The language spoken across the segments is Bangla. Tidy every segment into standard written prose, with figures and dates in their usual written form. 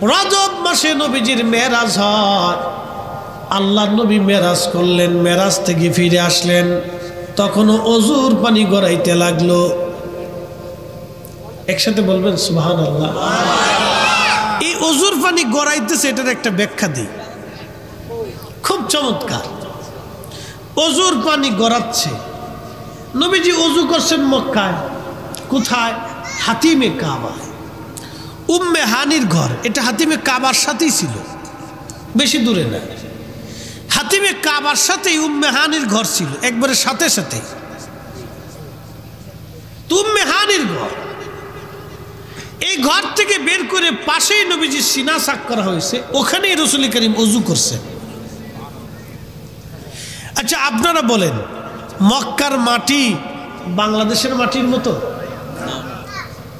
রজব মাসে নবীজির মেরাজ হয়। আল্লাহর নবী মেরাজ করলেন, মেরাজ থেকে ফিরে আসলেন, তখনও অজুর পানি গড়াইতে লাগলো। একসাথে বলবেন সুবহানাল্লাহ। এই অজুর পানি গড়াইতেছে, এটার একটা ব্যাখ্যা দিই, খুব চমৎকার। অজুর পানি গড়াচ্ছে, নবীজি অজু করছেন মক্কায়। কোথায়? হাতিমে কাবা, উম্মে হানির ঘর। এটা হাতিমে কাবার সাথেই ছিল, বেশি দূরে না। হাতিমে কাবার সাথেই উম্মে হানির ঘর ছিল, একবারে সাথে সাথে। উম্মে হানির ঘর, এই ঘর থেকে বের করে পাশেই নবীজির সিনা সাক করা হয়েছে, ওখানেই রাসূল করিম ওযু করছেন। আচ্ছা আপনারা বলেন, মক্কার মাটি বাংলাদেশের মাটির মতো?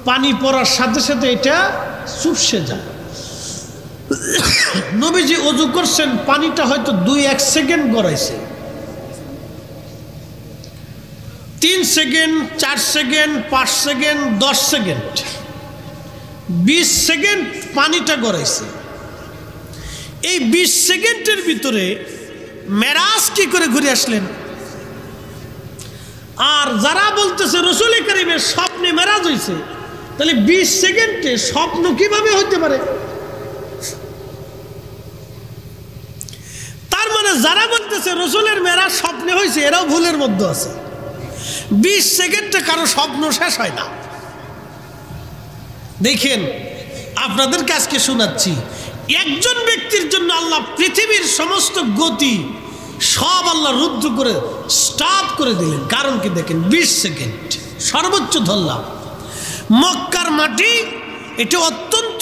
পানি পড়ার সাথে সাথে এটা চুপসে যায়। নবীজি ওযু করছেন, পানিটা হয়তো 2-1 সেকেন্ড গড়াইছে, 3 second, 4 second, 5 second, 10 second, 20 second পানিটা গড়াইছে। এই 20 সেকেন্ডের ভিতরে মেরাজ কি করে ঘুরে আসলেন? আর যারা বলতেছে রাসূল করিমের স্বপ্নে মেরাজ হয়েছে, তাহলে 20 সেকেন্ডে স্বপ্ন কিভাবে হতে পারে? তার মানে যারা বলতেছে রাসূলের মেরাজ স্বপ্নে হয়েছে, এরাও ভুলের মধ্যে আছে। 20 সেকেন্ডে কারো স্বপ্ন শেষ হয় না। দেখেন, আপনাদেরকে আজকে শোনাচ্ছি, একজন ব্যক্তির জন্য আল্লাহ পৃথিবীর সমস্ত গতি সব আল্লাহ রুদ্ধ করে স্টপ করে দিলেন। কারণ কি দেখেন, 20 সেকেন্ড সর্বোচ্চ ধরলাম। মক্কার মাটি এটা অত্যন্ত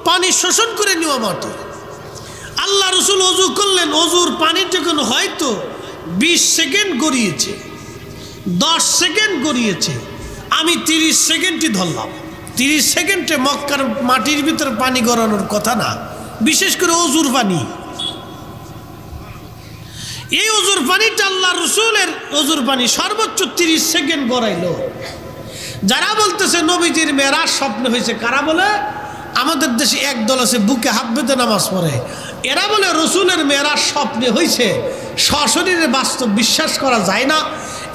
পানি শোষণ করে নেওয়া মাটি। আল্লাহ রাসূল ওযু করলেন, ওযুর পানি যখন হয়তো 20 সেকেন্ড গড়িয়েছে, 10 সেকেন্ড গড়িয়েছে, আমি 30 সেকেন্ডই ধরলাম। 30 সেকেন্ডে মক্কার মাটির ভিতরে পানি গড়ানোর কথা না, বিশেষ করে ওযুর পানি। এই ওযুর পানিটা আল্লাহ রাসূলের ওযুর পানি সর্বোচ্চ 30 সেকেন্ড গড়াইলো। যারা বলতেছে নবীজির মেরাজ স্বপ্নে হয়েছে, কারা বলে? আমাদের দেশে একদল আছে বুকে হাত বেঁধে নামাজ পড়ে, এরা বলে রাসূলের মেরাজ স্বপ্নে হয়েছে, সশরীরে বাস্তব বিশ্বাস করা যায় না।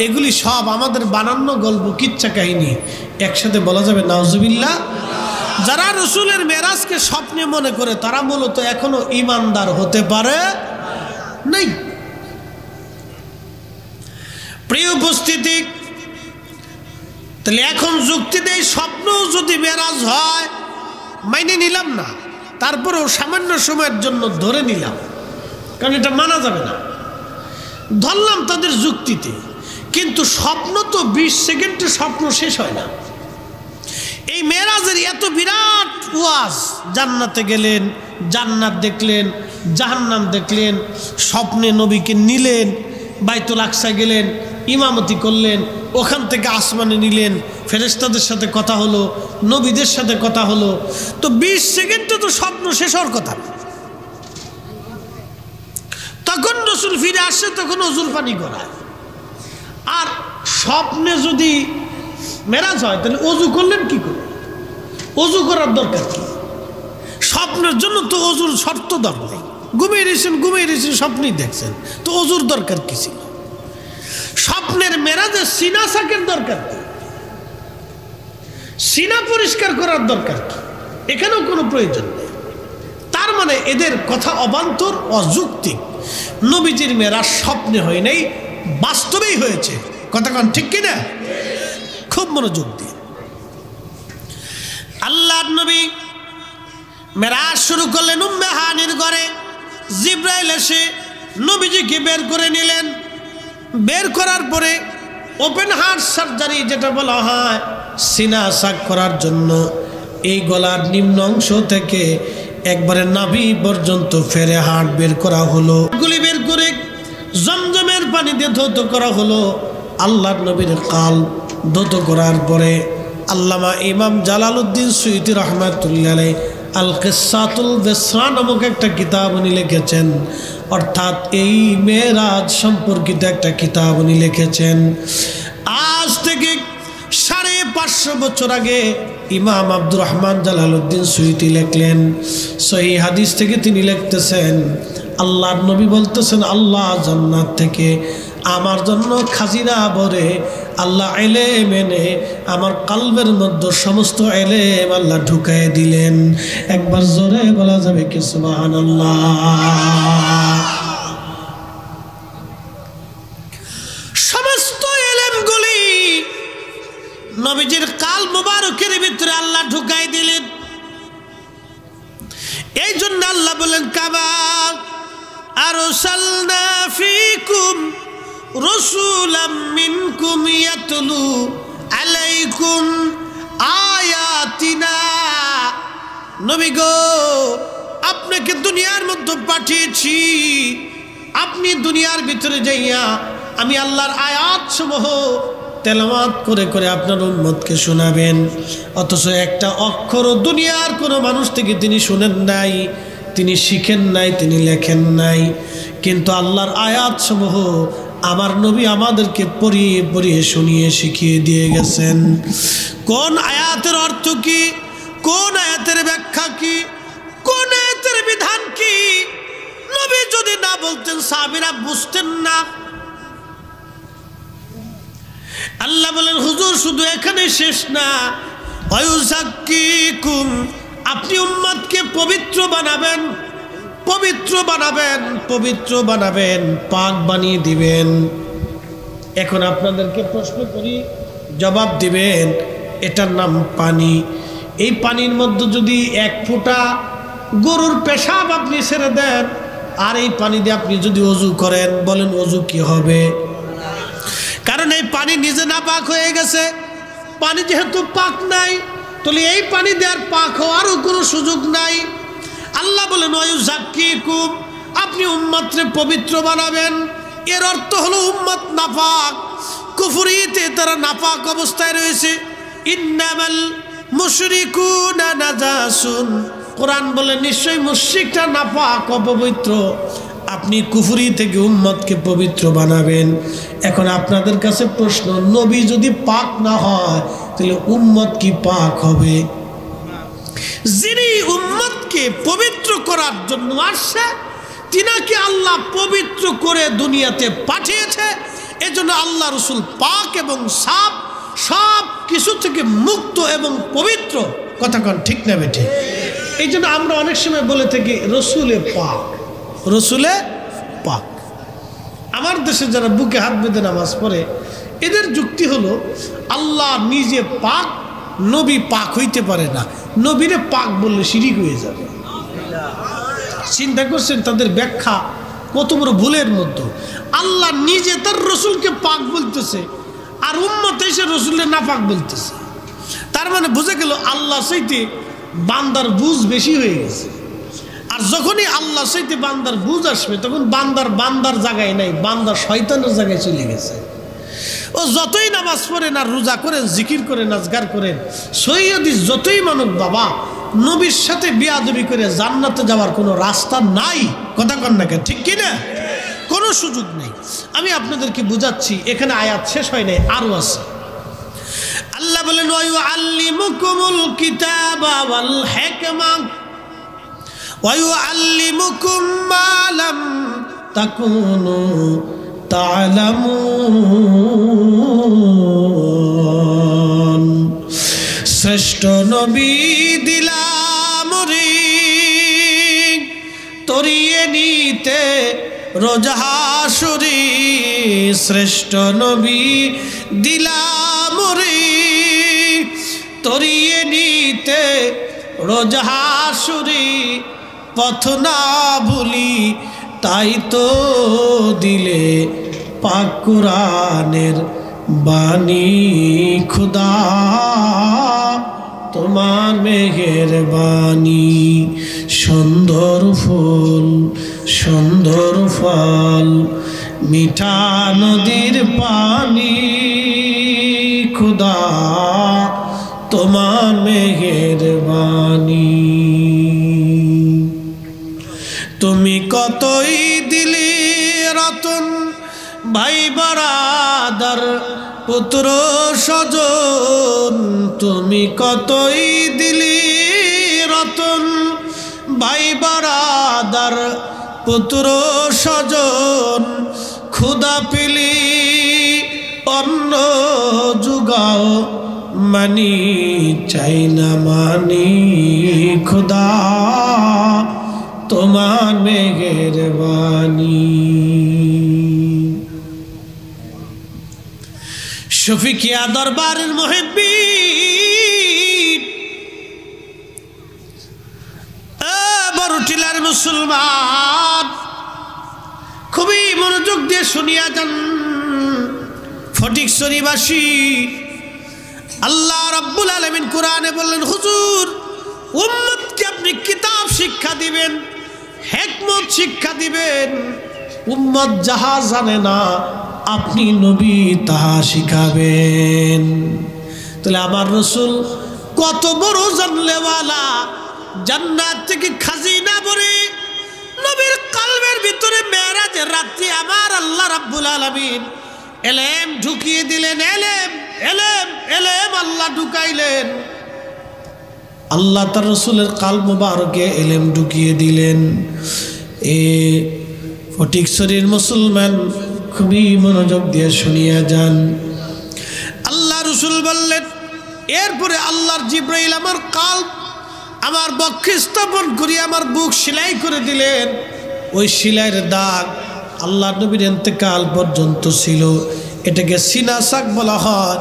এগুলি সব আমাদের বানানো গল্প, কিচ্ছা কাহিনী। একসাথে বলা যাবে নাউজুবিল্লাহ। যারা রাসূলের মেরাজকে স্বপ্নে মনে করে, তারা মূলত এখনো ঈমানদার হতে পারে নাই। প্রিয় উপস্থিতি, তাহলে এখন যুক্তি দেই, স্বপ্ন যদি মেরাজ হয় মাইনে নিলাম না, তারপরেও সামান্য সময়ের জন্য ধরে নিলাম, কারণ এটা মানা যাবে না, ধরলাম তাদের যুক্তিতে। কিন্তু স্বপ্ন তো 20 সেকেন্ডে স্বপ্ন শেষ হয় না। এই মেরাজের এত বিরাট ওয়াজ, জান্নাতে গেলেন, জান্নাত দেখলেন, জাহান্নাম দেখলেন, স্বপ্নে নবীকে নিলেন, বাইতুল আকসা গেলেন, ইমামতি করলেন, ওখান থেকে আসমানে নিলেন, ফেরেশতাদের সাথে কথা হলো, নবীদের সাথে কথা হলো। তো 20 সেকেন্ডে তো স্বপ্ন শেষ হওয়ার কথা। তখন রাসূল ফিরে আসছে, তখন ওযুর পানি গড়ায়। আর স্বপ্নে যদি মেরাজ হয়, তাহলে ওযু করলেন কি করে? ওযু করার দরকার কি? স্বপ্নের জন্য তো ওযুর শর্ত দরকার নেই। ঘুমিয়ে রয়েছেন, স্বপ্নেই দেখছেন, তো ওযুর দরকার কি ছিল? স্বপ্নের মেরাজে সিনা সাকের দরকার কি? সিনা পরিষ্কার করার দরকার কি? এখানেও কোনো প্রয়োজন নেই। তার মানে এদের কথা অবান্তর, অযৌক্তিক। নবীজির মেরাজ স্বপ্নে হয় নাই, বাস্তবেই হয়েছে। কথা কোন ঠিক কিনা? খুব মনোযোগ দিয়ে। আল্লাহর নবী মেরাজ শুরু করলেন উম্মে হানির ঘরে। জিব্রাইল এসে নবীজিকে বের করে নিলেন। বের করার পরে ওপেন হার্ট সার্জারি যেটা বলা হয়, সিনা সাক করার জন্য এই গলার নিম্ন অংশ থেকে একবারে নাভি পর্যন্ত ফেরে হাড় বের করা হলো। গুলি বের করে জমজমের পানি দিয়ে ধৌত করা হলো। আল্লাহর নবীর কাল ধৌত করার পরে আল্লামা ইমাম জালালউদ্দিন সুয়ুতী রাহমাতুল্লাহ আলাইহি আল কিসাতুল বিসরা নামক একটা কিতাব উনি লিখেছেন। অর্থাৎ এই মেরাজ সম্পর্কিত একটা কিতাব উনি লিখেছেন। আজ থেকে 500 বছর আগে ইমাম আব্দুর রহমান জালালউদ্দিন সুয়ুতি লিখলেন, সহিহ হাদিস থেকে তিনি লিখতেছেন, আল্লাহর নবী বলতেছেন, আল্লাহ জান্নাত থেকে আমার জন্য খাজিনা ভরে আল্লাহ ইলম এনে আমার কলবের মধ্যে সমস্ত ইলম আল্লাহ ঢুকায় দিলেন। একবার জোরে বলা যাবে কি সুবহানাল্লাহ। সমস্ত ইলমগুলি নবীজির কাল মুবারকের ভিতরে আল্লাহ ঢুকায় দিলেন। এই জন্য আল্লাহ বলেন, কামা আরসালনা ফীকুম রাসূলাম মিনকুম ইয়াতলু আলাইকুম আয়াতিনা। নবী গো, আপনাকে দুনিয়ার মধ্যে পাঠিয়েছি, আপনি দুনিয়ার ভিতরে যাইয়া আমি আল্লাহর আয়াত সমূহ তেলাওয়াত করে করে আপনার উম্মতকে শোনাবেন। অথচ একটা অক্ষরও দুনিয়ার কোনো মানুষ থেকে তিনি শুনেন নাই, তিনি শিখেন নাই, তিনি লেখেন নাই, কিন্তু আল্লাহর আয়াত সমূহ আমার নবী আমাদেরকে পড়িয়ে পড়িয়ে শুনিয়ে শিখিয়ে দিয়ে গেছেন। কোন আয়াতের অর্থ কি, কোন আয়াতের ব্যাখ্যা কি, কোন আয়াতের বিধান কি, নবী যদি না বলতেন সাহাবীরা বুঝতেন না। আল্লাহ বলেন, হুজুর শুধু এখানে শেষ না, ওয়ায়ুযাক্কিকুম, আপনি উম্মতকে পবিত্র বানাবেন, পবিত্র বানাবেন, পবিত্র বানাবেন, পাক বানিয়ে দিবেন। এখন আপনাদেরকে প্রশ্ন করি, জবাব দিবেন। এটার নাম পানি। এই পানির মধ্যে যদি 1 ফোঁটা গরুর পেশাব আপনি ছেড়ে দেন, আর এই পানি দিয়ে আপনি যদি ওযু করেন, বলেন ওযু কি হবে? কারণ এই পানি নিজে না পাক হয়ে গেছে। পানি যেহেতু পাক নাই, তাহলে এই পানি দেওয়ার পাক হওয়ারও কোনো সুযোগ নাই। আল্লাহ বলেন, ওয়ায়ুযাক্কিকুম, আপনি উম্মতকে পবিত্র বানাবেন। এর অর্থ হলো উম্মত নাপাক, কুফরিতে তারা নাপাক অবস্থায় রয়েছে। ইন্নামাল মুশরিকুনা নাজাসুন, কোরআন বলে নিশ্চয়ই মুশরিকরা নাপাক, অপবিত্র। আপনি কুফরি থেকে উম্মতকে পবিত্র বানাবেন। এখন আপনাদের কাছে প্রশ্ন, নবী যদি পাক না হয় তাহলে উম্মত কি পাক হবে? যিনি উম্মতকে পবিত্র করার জন্য আসছে, তিনাকে আল্লাহ পবিত্র করে দুনিয়াতে পাঠিয়েছে। এজন্য আল্লাহ রসুল পাক এবং সাফ, সব কিছু থেকে মুক্ত এবং পবিত্র। কথা কন ঠিক না বেঠে? এই জন্য আমরা অনেক সময় বলে থাকি রসুলে পাক, রসুলে পাক। আমার দেশে যারা বুকে হাত বেঁধে নামাজ পড়ে, এদের যুক্তি হলো আল্লাহ নিজে পাক, নবী পাক হইতে পারে না, নবীরে পাক বললে শিরিক হয়ে যাবে। চিন্তা করছেন তাদের ব্যাখ্যা কত বড় ভুলের মধ্যে। আল্লাহ নিজে তার রসুলকে পাক বলতেছে, আর উম্মত এসে রসুলের না পাক বলতেছে। তার মানে বুঝে গেল আল্লাহ চাইতে বান্দার বুঝ বেশি হয়ে গেছে। আর যখনই আল্লাহ চাইতে বান্দার বুঝ আসবে, তখন বান্দার জায়গায় নাই, বান্দার শয়তানের জায়গায় চলে গেছে। ও যতই নামাজ পড়েন আর রোজা করেন, জিকির করেন, আজগার করেন, সৈয়দি যতই মানুক বাবা, নবীর সাথে বিয়াদবি করে জান্নাতে যাওয়ার কোনো রাস্তা নাই। কথা কন না কেন? ঠিক কিনা? কোনো সুযোগ নেই। আমি আপনাদেরকে বুঝাচ্ছি, এখানে আয়াত শেষ হয় নাই, আরো আছে। আল্লাহ বলেন, ওয়ায়ুআল্লিমুকুমুল কিতাবা ওয়াল হিকমা ওয়ায়ুআল্লিমুকুম মা লাম তাকুনু তা'লামুন। শ্রেষ্ঠ নবী দিলাম রে তরিয়ে নিতে রোজ হাসুরি। শ্রেষ্ঠ নবী দিলাম রে তরিয়ে নিতে রোজ হাসুরি। পথ না ভুলি তাই তো দিলে পাক কুরআনের বাণী। খুদা তোমার মেহেরবানি। সুন্দর ফুল সুন্দর ফল মিঠা নদীর পানি। খুদা তোমার মেহেরবানি। তুমি কতই দিলি রতন ভাই বারাদার পুত্র স্বজন তুমি কতই দিলি রতন ভাই বারাদার পুত্র স্বজন খুদা পিলি অন্ন জুগাও মানি চাই না মানি খুদা তোমার মেহেরবানি। শফিকিয়া দরবারের মুহিব্বিন বড়টিলার মুসলমান খুবই মনোযোগ দিয়ে শুনিয়া যান। ফটিকছড়িবাসী আল্লাহ রাব্বুল আলামিন কোরআনে বললেন, হুজুর উম্মতকে আপনি কিতাব শিক্ষা দিবেন, হিকমত শিক্ষা দিবেন, উম্মত যাহা জানে না আপনি নবী তাহা শিখাবেন। তাহলে আমার রাসূল কত বড় জানলেওয়ালা, জান্নাত থেকে খাজিনা ভরে নবীর কলবের ভিতরে মেরাজের রাতে আমার আল্লাহ রাব্বুল আলামিন এলেম ঢুকিয়ে দিলেন। এলেম এলেম এলেম আল্লাহ ঢুকাইলেন। আল্লাহ তার রাসূলের কলব মুবারকে এলেম ঢুকিয়ে দিলেন। এ ফটিকছড়ির মুসলমান খুবই মনোযোগ দিয়ে শুনিয়া যান। আল্লাহ রাসূল বললেন, এরপরে আল্লাহর জিবরাইল আমার কলব আমার বক্ষে স্থাপন করে আমার বুক সেলাই করে দিলেন। ওই সেলাইয়ের দাগ আল্লাহ নবীর ইন্তেকাল পর্যন্ত ছিল। এটাকে সিনা সাক বলা হয়,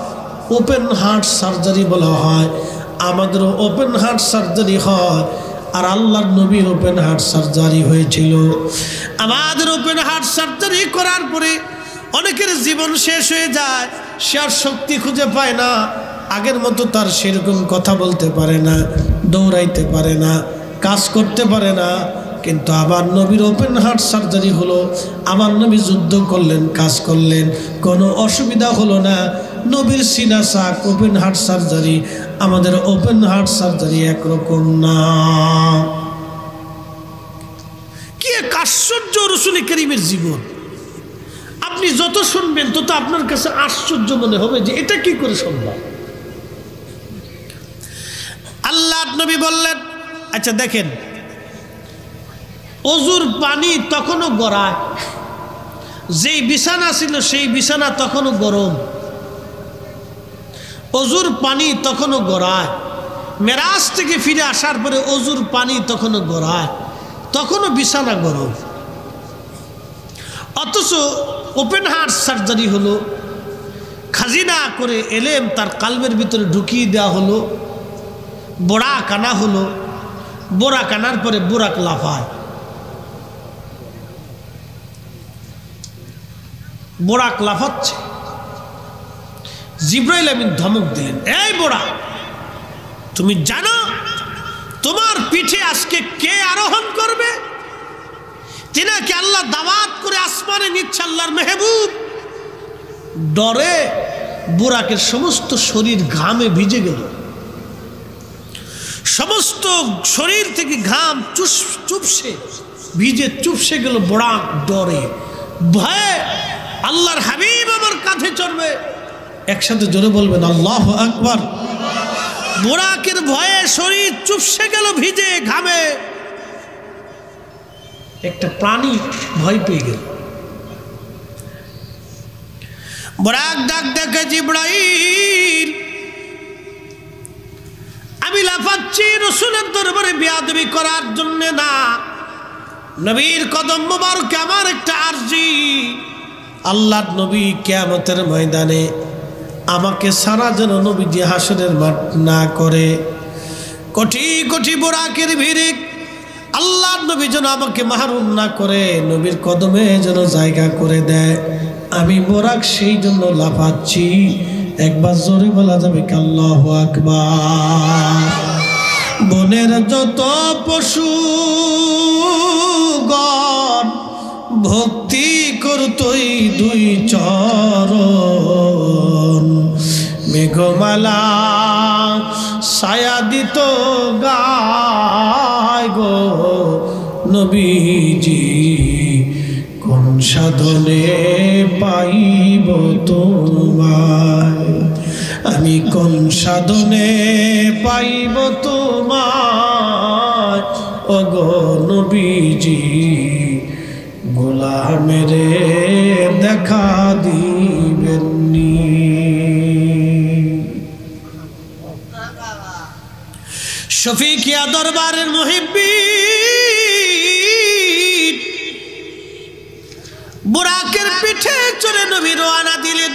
ওপেন হার্ট সার্জারি বলা হয়। আমাদেরও ওপেন হার্ট সার্জারি হয়, আর আল্লাহর নবীর ওপেন হার্ট সার্জারি হয়েছিল। আমাদের ওপেন হার্ট সার্জারি করার পরে অনেকের জীবন শেষ হয়ে যায়, সে আর শক্তি খুঁজে পায় না, আগের মতো তার সেরকম কথা বলতে পারে না, দৌড়াইতে পারে না, কাজ করতে পারে না। কিন্তু আমার নবীর ওপেন হার্ট সার্জারি হলো, আমার নবী যুদ্ধ করলেন, কাজ করলেন, কোনো অসুবিধা হলো না। নবীর সিনা সাক ওপেন হার্ট সার্জারি, আমাদের ওপেন হার্ট সার্জারি একরকম না। কি এক আশ্চর্য রাসূল কারীমের জীবন! আপনি যত শুনবেন তত আপনার কাছে আশ্চর্য মনে হবে যে এটা কি করে সম্ভব। আল্লাহ নবী বললেন, আচ্ছা দেখেন, অজুর পানি তখনও গড়ায়, যেই বিছানা ছিল সেই বিছানা তখনও গরম, অজুর পানি তখনও গড়ায়। মেরাজ থেকে ফিরে আসার পরে অজুর পানি তখনও গড়ায়, তখনও বিছানা গরম। অথচ ওপেন হার্ট সার্জারি হলো, খাজিনা করে এলেম তার কালবের ভিতরে ঢুকিয়ে দেওয়া হলো, বোরাক আনা হলো, বোরাক আনার পরে বোরাক লাফায়, বোরাক লাফাচ্ছে। জিবরাইল আমিন ধমক দিলেন, এই বোরাক, তুমি জানো তোমার পিঠে আজকে কে আরোহণ করবে? তিনাকে আল্লাহ দাওয়াত করে আসমানে নিচ্ছে, আল্লাহর মেহবুব। ডরে বোরাকের সমস্ত শরীর ঘামে ভিজে গেল, সমস্ত শরীর থেকে ঘাম চুপসে ভিজে চুপসে গেল। বোরাক ডরে ভয়ে, আল্লাহর হাবিব আমার কাঁধে চড়বে। একসাথে জোরে বলবেন আল্লাহু আকবার। বোরাকের ভয়ে শরীর চুপসে গেল ভিজে ঘামে। একটা প্রাণী ভয় পেয়ে গেল। বোরাক ডাক দেখে, জিবরাইল, আমি লাফাচ্ছি রাসূলের দরবারে বেয়াদবি করার জন্য না, নবীর কদম মোবারকে আমার একটা আরজি। আল্লাহর নবী কিয়ামতের ময়দানে আমাকে সারা যেন নবীজি হাসরের মাঠ না করে। কোটি কোটি বোরাকের ভিড়ে আল্লাহর নবী যেন আমাকে মাহরুম না করে, নবীর কদমে যেন জায়গা করে দেয়। আমি বোরাক সেই জন্য লাফাচ্ছি। একবার জোরে বলা যাবে কি আল্লাহু আকবার। বনের যত পশুগণ ভক্তি করতই দুই চরণ, মেঘমালা ছায়া দিত গায় গো নবীজি কোন সাধনে পাইব তোমায়, আমি কোন সাধনে পাইব তোমায়, ওগো নবীজি গোলামের দেখা দিবেননি। শফিকিয়া দরবারের মুহিব্বিন বুরাকের পিঠে চড়ে নবী রওনা দিলেন।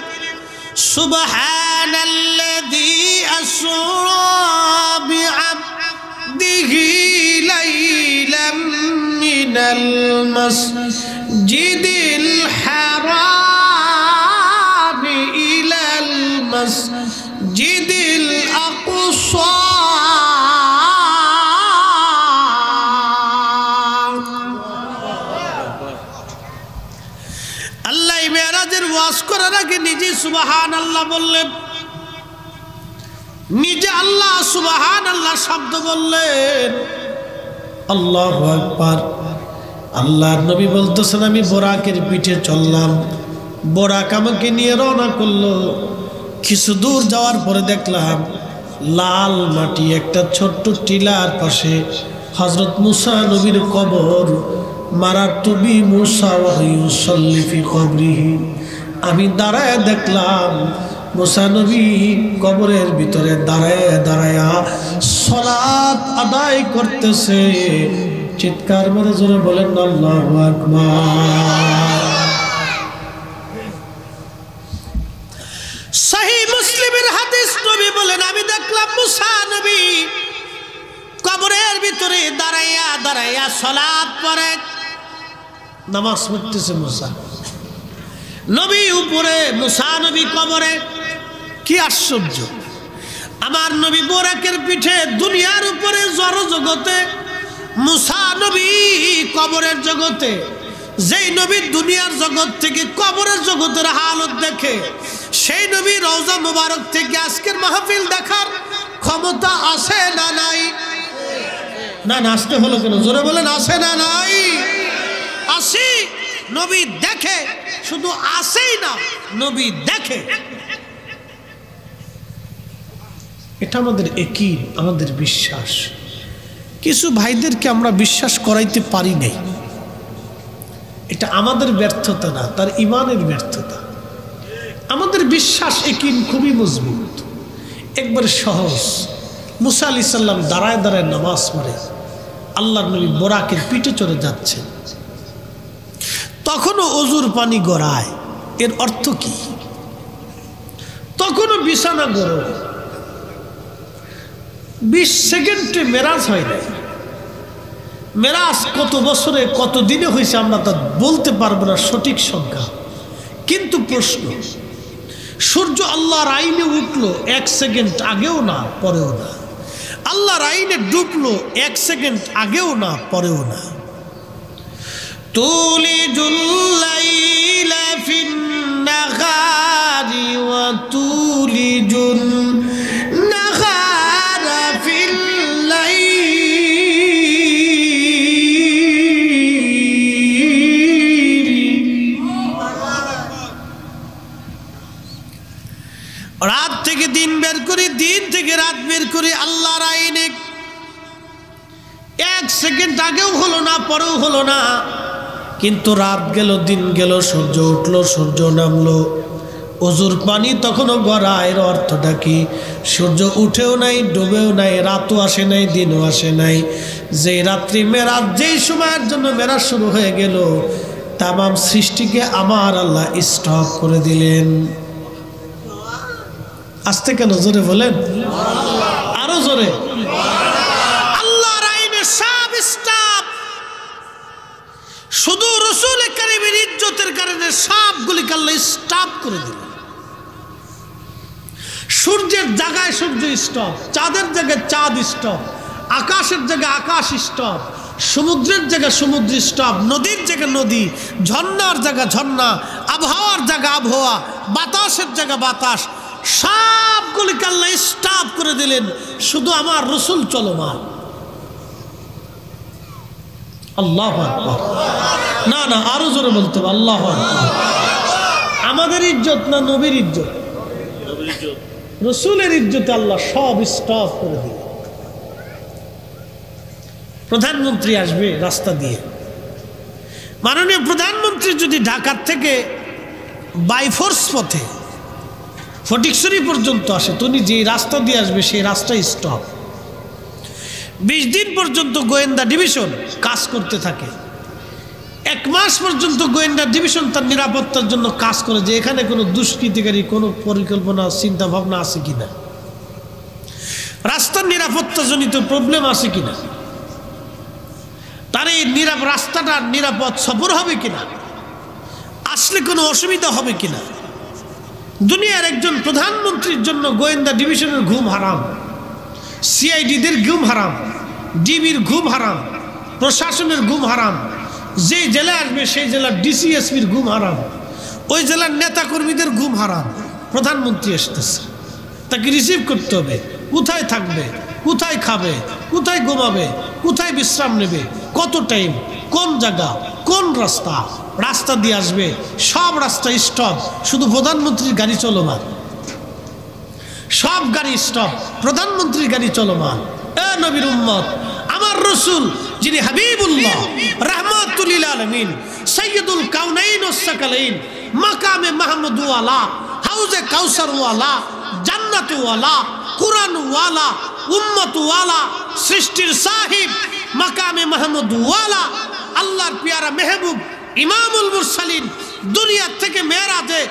সুবহানাল্লাযী আসরা বিআবদিহি লাইলাম মিনাল মাসজিদিল হারাম ইলাল মাসজিদিল আকসা। আল্লাহ মেরাজের ওয়াজ করার আগে নিজে সুবহানাল্লাহ বললেন, নিজে আল্লাহ সুবহানাল্লাহ শব্দ বললেন। আল্লাহু আকবার। আল্লাহর নবী বলতেছেন, আমি বোরাকের পিঠে চললাম, বোরাক আমাকে নিয়ে রওনা করলো। কিছু দূর যাওয়ার পরে দেখলাম লাল মাটি একটা ছোট্ট টিলার পাশে হযরত মুসা নবীর কবর। মারাতু বি মুসা ওয়া ইউসাল্লি ফি কবরিহি। আমি দাঁড়ায় দেখলাম মুসা নবী কবরের ভিতরে দাঁড়ায় দাঁড়ায় সালাত আদায় করতেছে। চিৎকার মেরে জোরে বলেন আল্লাহু আকবার। সহিহ মুসলিমের হাদিস, নবী বলেন, আমি দেখলাম মুসা নবী কবরের ভিতরে দাঁড়াইয়া দাঁড়াইয়া সালাত পড়ে, নামাজ পড়তেছে মুসা নবী উপরে, মুসা নবী কবরে। কি আশ্চর্য! আমার নবী বোরাকের পিঠে দুনিয়ার উপরে জড় জগতে, মুসা নবী কবরের জগতে। যেই নবী দুনিয়ার জগৎ থেকে কবরের জগতের হালত দেখে, সেই নবী রওজা মুবারক থেকে আজকের মাহফিল দেখার ক্ষমতা আছে না নাই? না নাচতে হলো কেন? জোরে বলেন, আছে না নাই? আসি। নবী দেখে, শুধু আসেই না, নবী দেখে। এটা আমাদের একই, আমাদের বিশ্বাস। কিছু ভাইদেরকে আমরা বিশ্বাস করাইতে পারি নাই, এটা আমাদের ব্যর্থতা না, তার ঈমানের ব্যর্থতা। আমাদের বিশ্বাস একই খুবই মজবুত, একবারে সহজ। মুসা আলাইহিস সালাম দাঁড়ায় দাঁড়ায় নামাজ পড়ে, আল্লাহর নবী বোরাকের পিঠে চড়ে যাচ্ছে, তখনও অজুর পানি গড়ায়। এর অর্থ কি? তখনও বিছানা গরম। 20 সেকেন্ডে মেরাজ হয় না। মেরাজ কত বছরে কত দিনে হয়েছে আমরা তা বলতে পারবো না সঠিক সংখ্যা। কিন্তু প্রশ্ন, সূর্য আল্লাহর আইনে উঠলো 1 সেকেন্ড আগেও না পরেও না, আল্লাহর আইনে ডুবলো 1 সেকেন্ড আগেও না পরেও না। তুলিজুল লাইলা ফিন নাহারি ওয়া তুলিজুন নাহারা ফিল লাইলি। রাত থেকে দিন বের করি, দিন থেকে রাত বের করি আল্লাহর আইনে। 1 সেকেন্ড আগেও হলো না পরেও হলো না, কিন্তু রাত গেল, দিন গেল, সূর্য উঠলো, সূর্য নামলো, অজুর পানি তখনও গড়ায়। এর অর্থটা কি? সূর্য উঠেও নাই, ডুবেও নাই, রাতও আসে নাই, দিনও আসে নাই। যে রাত্রি মেরাজ, যেই সময়ের জন্য মেরাজ শুরু হয়ে গেল, তামাম সৃষ্টিকে আমার আল্লাহ স্টপ করে দিলেন। আসতে কেন? জোরে বলেন, আরো জোরে। আল্লাহর আইনে সব স্টপ। শুধু রাসূল কারীমের ইজ্জতের কারণে সবগুলিকে আল্লাহ স্টপ করে দিলেন। সূর্যের জায়গায় সূর্য স্টপ, চাঁদের জায়গায় চাঁদ স্টপ, আকাশের জায়গায় আকাশ স্টপ, সমুদ্রের জায়গায় সমুদ্র স্টপ, নদীর জায়গায় নদী, ঝর্ণার জায়গায় ঝর্ণা, আবহাওয়ার জায়গায় আবহাওয়া, বাতাসের জায়গায় বাতাস, সবগুলিকে আল্লাহ স্টপ করে দিলেন। শুধু আমার রাসূল চলমান। আল্লাহু আকবার। না না, আরো জোরে বলতে হবে আল্লাহু আকবার। আমাদের ইজ্জত না নবীর ইজ্জত? রসুলের ইজ্জতে আল্লাহ সব স্টপ করে দিল। প্রধানমন্ত্রী আসবে রাস্তা দিয়ে, মাননীয় প্রধানমন্ত্রী যদি ঢাকার থেকে বাইফোর্স পথে ফটিকছড়ি পর্যন্ত আসে, তো উনি যে রাস্তা দিয়ে আসবে সেই রাস্তায় স্টপ। 20 দিন পর্যন্ত গোয়েন্দা ডিভিশন কাজ করতে থাকে। 1 মাস পর্যন্ত গোয়েন্দা ডিভিশন তার নিরাপত্তার জন্য কাজ করে, যে এখানে কোনো দুষ্কৃতিকারী কোনো পরিকল্পনা চিন্তা ভাবনা আছে কিনা, রাস্তার নিরাপত্তাজনিত প্রবলেম আছে কিনা, তার এই রাস্তাটা নিরাপদ সফর হবে কিনা, আসলে কোনো অসুবিধা হবে কিনা। দুনিয়ার একজন প্রধানমন্ত্রীর জন্য গোয়েন্দা ডিভিশনের ঘুম হারাম, সিআইডিদের ঘুম হারাম, ডিবির ঘুম হারাম, প্রশাসনের ঘুম হারাম। যে জেলায় আসবে সেই জেলার ডিসিএসপির ঘুম হারাম, ওই জেলার নেতাকর্মীদের ঘুম হারাম। প্রধানমন্ত্রী আসতেছে, তাকে রিসিভ করতে হবে। কোথায় থাকবে, কোথায় খাবে, কোথায় ঘুমাবে, কোথায় বিশ্রাম নেবে, কত টাইম, কোন জায়গা, কোন রাস্তা, রাস্তা দিয়ে আসবে, সব রাস্তা স্টপ, শুধু প্রধানমন্ত্রীর গাড়ি চলমান। সব গাড়ি স্টপ, প্রধানমন্ত্রীর গাড়ি চলমান। এ নবীর উম্মত, আমার রসুল যিনি হাবিবুল্লাহ, রাহমাতুল লিল আলামিন, সাইয়্যিদুল কাউনাইন ওয়াস সাকালাইন, মাকামে মাহমুদ ওয়ালা, হাউজে কাউসার ওয়ালা, জান্নাত ওয়ালা, কুরআন ওয়ালা, উম্মত ওয়ালা, সৃষ্টির সাহিব, মাকামে মাহমুদ ওয়ালা, আল্লাহর পিয়ারা মেহবুব, ইমামুল মুরসালিন, দুনিয়া থেকে মেরাজে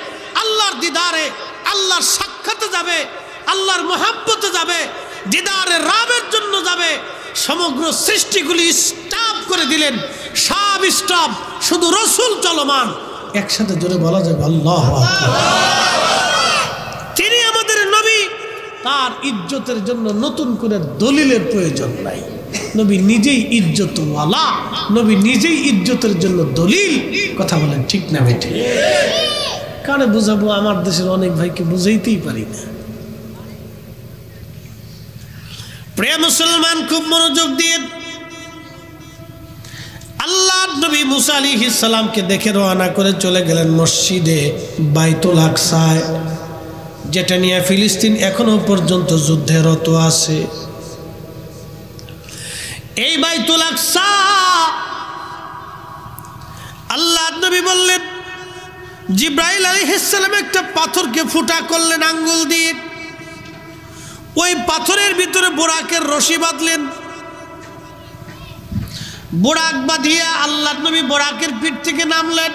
আল্লাহর দিদারে, আল্লাহর সাক্ষাতে যাবে, আল্লাহর মহাব্বতে যাবে, দিদারে রাবের জন্য যাবে। সমগ্র সৃষ্টিগুলি স্টপ করে দিলেন, সব স্টপ, শুধু রসুল চলমান। একসাথে জোরে বলা যাবে আল্লাহু আকবার। তিনি আমাদের নবী, তার ইজ্জতের জন্য নতুন করে দলিলের প্রয়োজন নাই। নবী নিজেই ইজ্জতওয়ালা, নবী নিজেই ইজ্জতের জন্য দলিল। কথা বলেন ঠিক না বেঠে? কারে বুঝাবো? আমার দেশের অনেক ভাইকে বুঝাইতেই পারি না। প্রিয় মুসলমান, খুব মনোযোগ দিয়ে আল্লাহর নবী মুসা আলাইহিস সালামকে দেখে রওনা করে চলে গেলেন মসজিদে বাইতুল আকসায়, যেটা নিয়ে ফিলিস্তিন এখনো পর্যন্ত যুদ্ধরত আছে। এই বাইতুল আকসা আল্লাহর নবী বললেন, জিব্রাইল আলাইহিস সালাম একটা পাথরকে ফুটা করলেন আঙ্গুল দিয়ে, ওই পাথরের ভিতরে বোরাকের রশি বাঁধলেন। বোরাক বাঁধিয়া আল্লাহর নবী বোরাকের পিঠ থেকে নামলেন।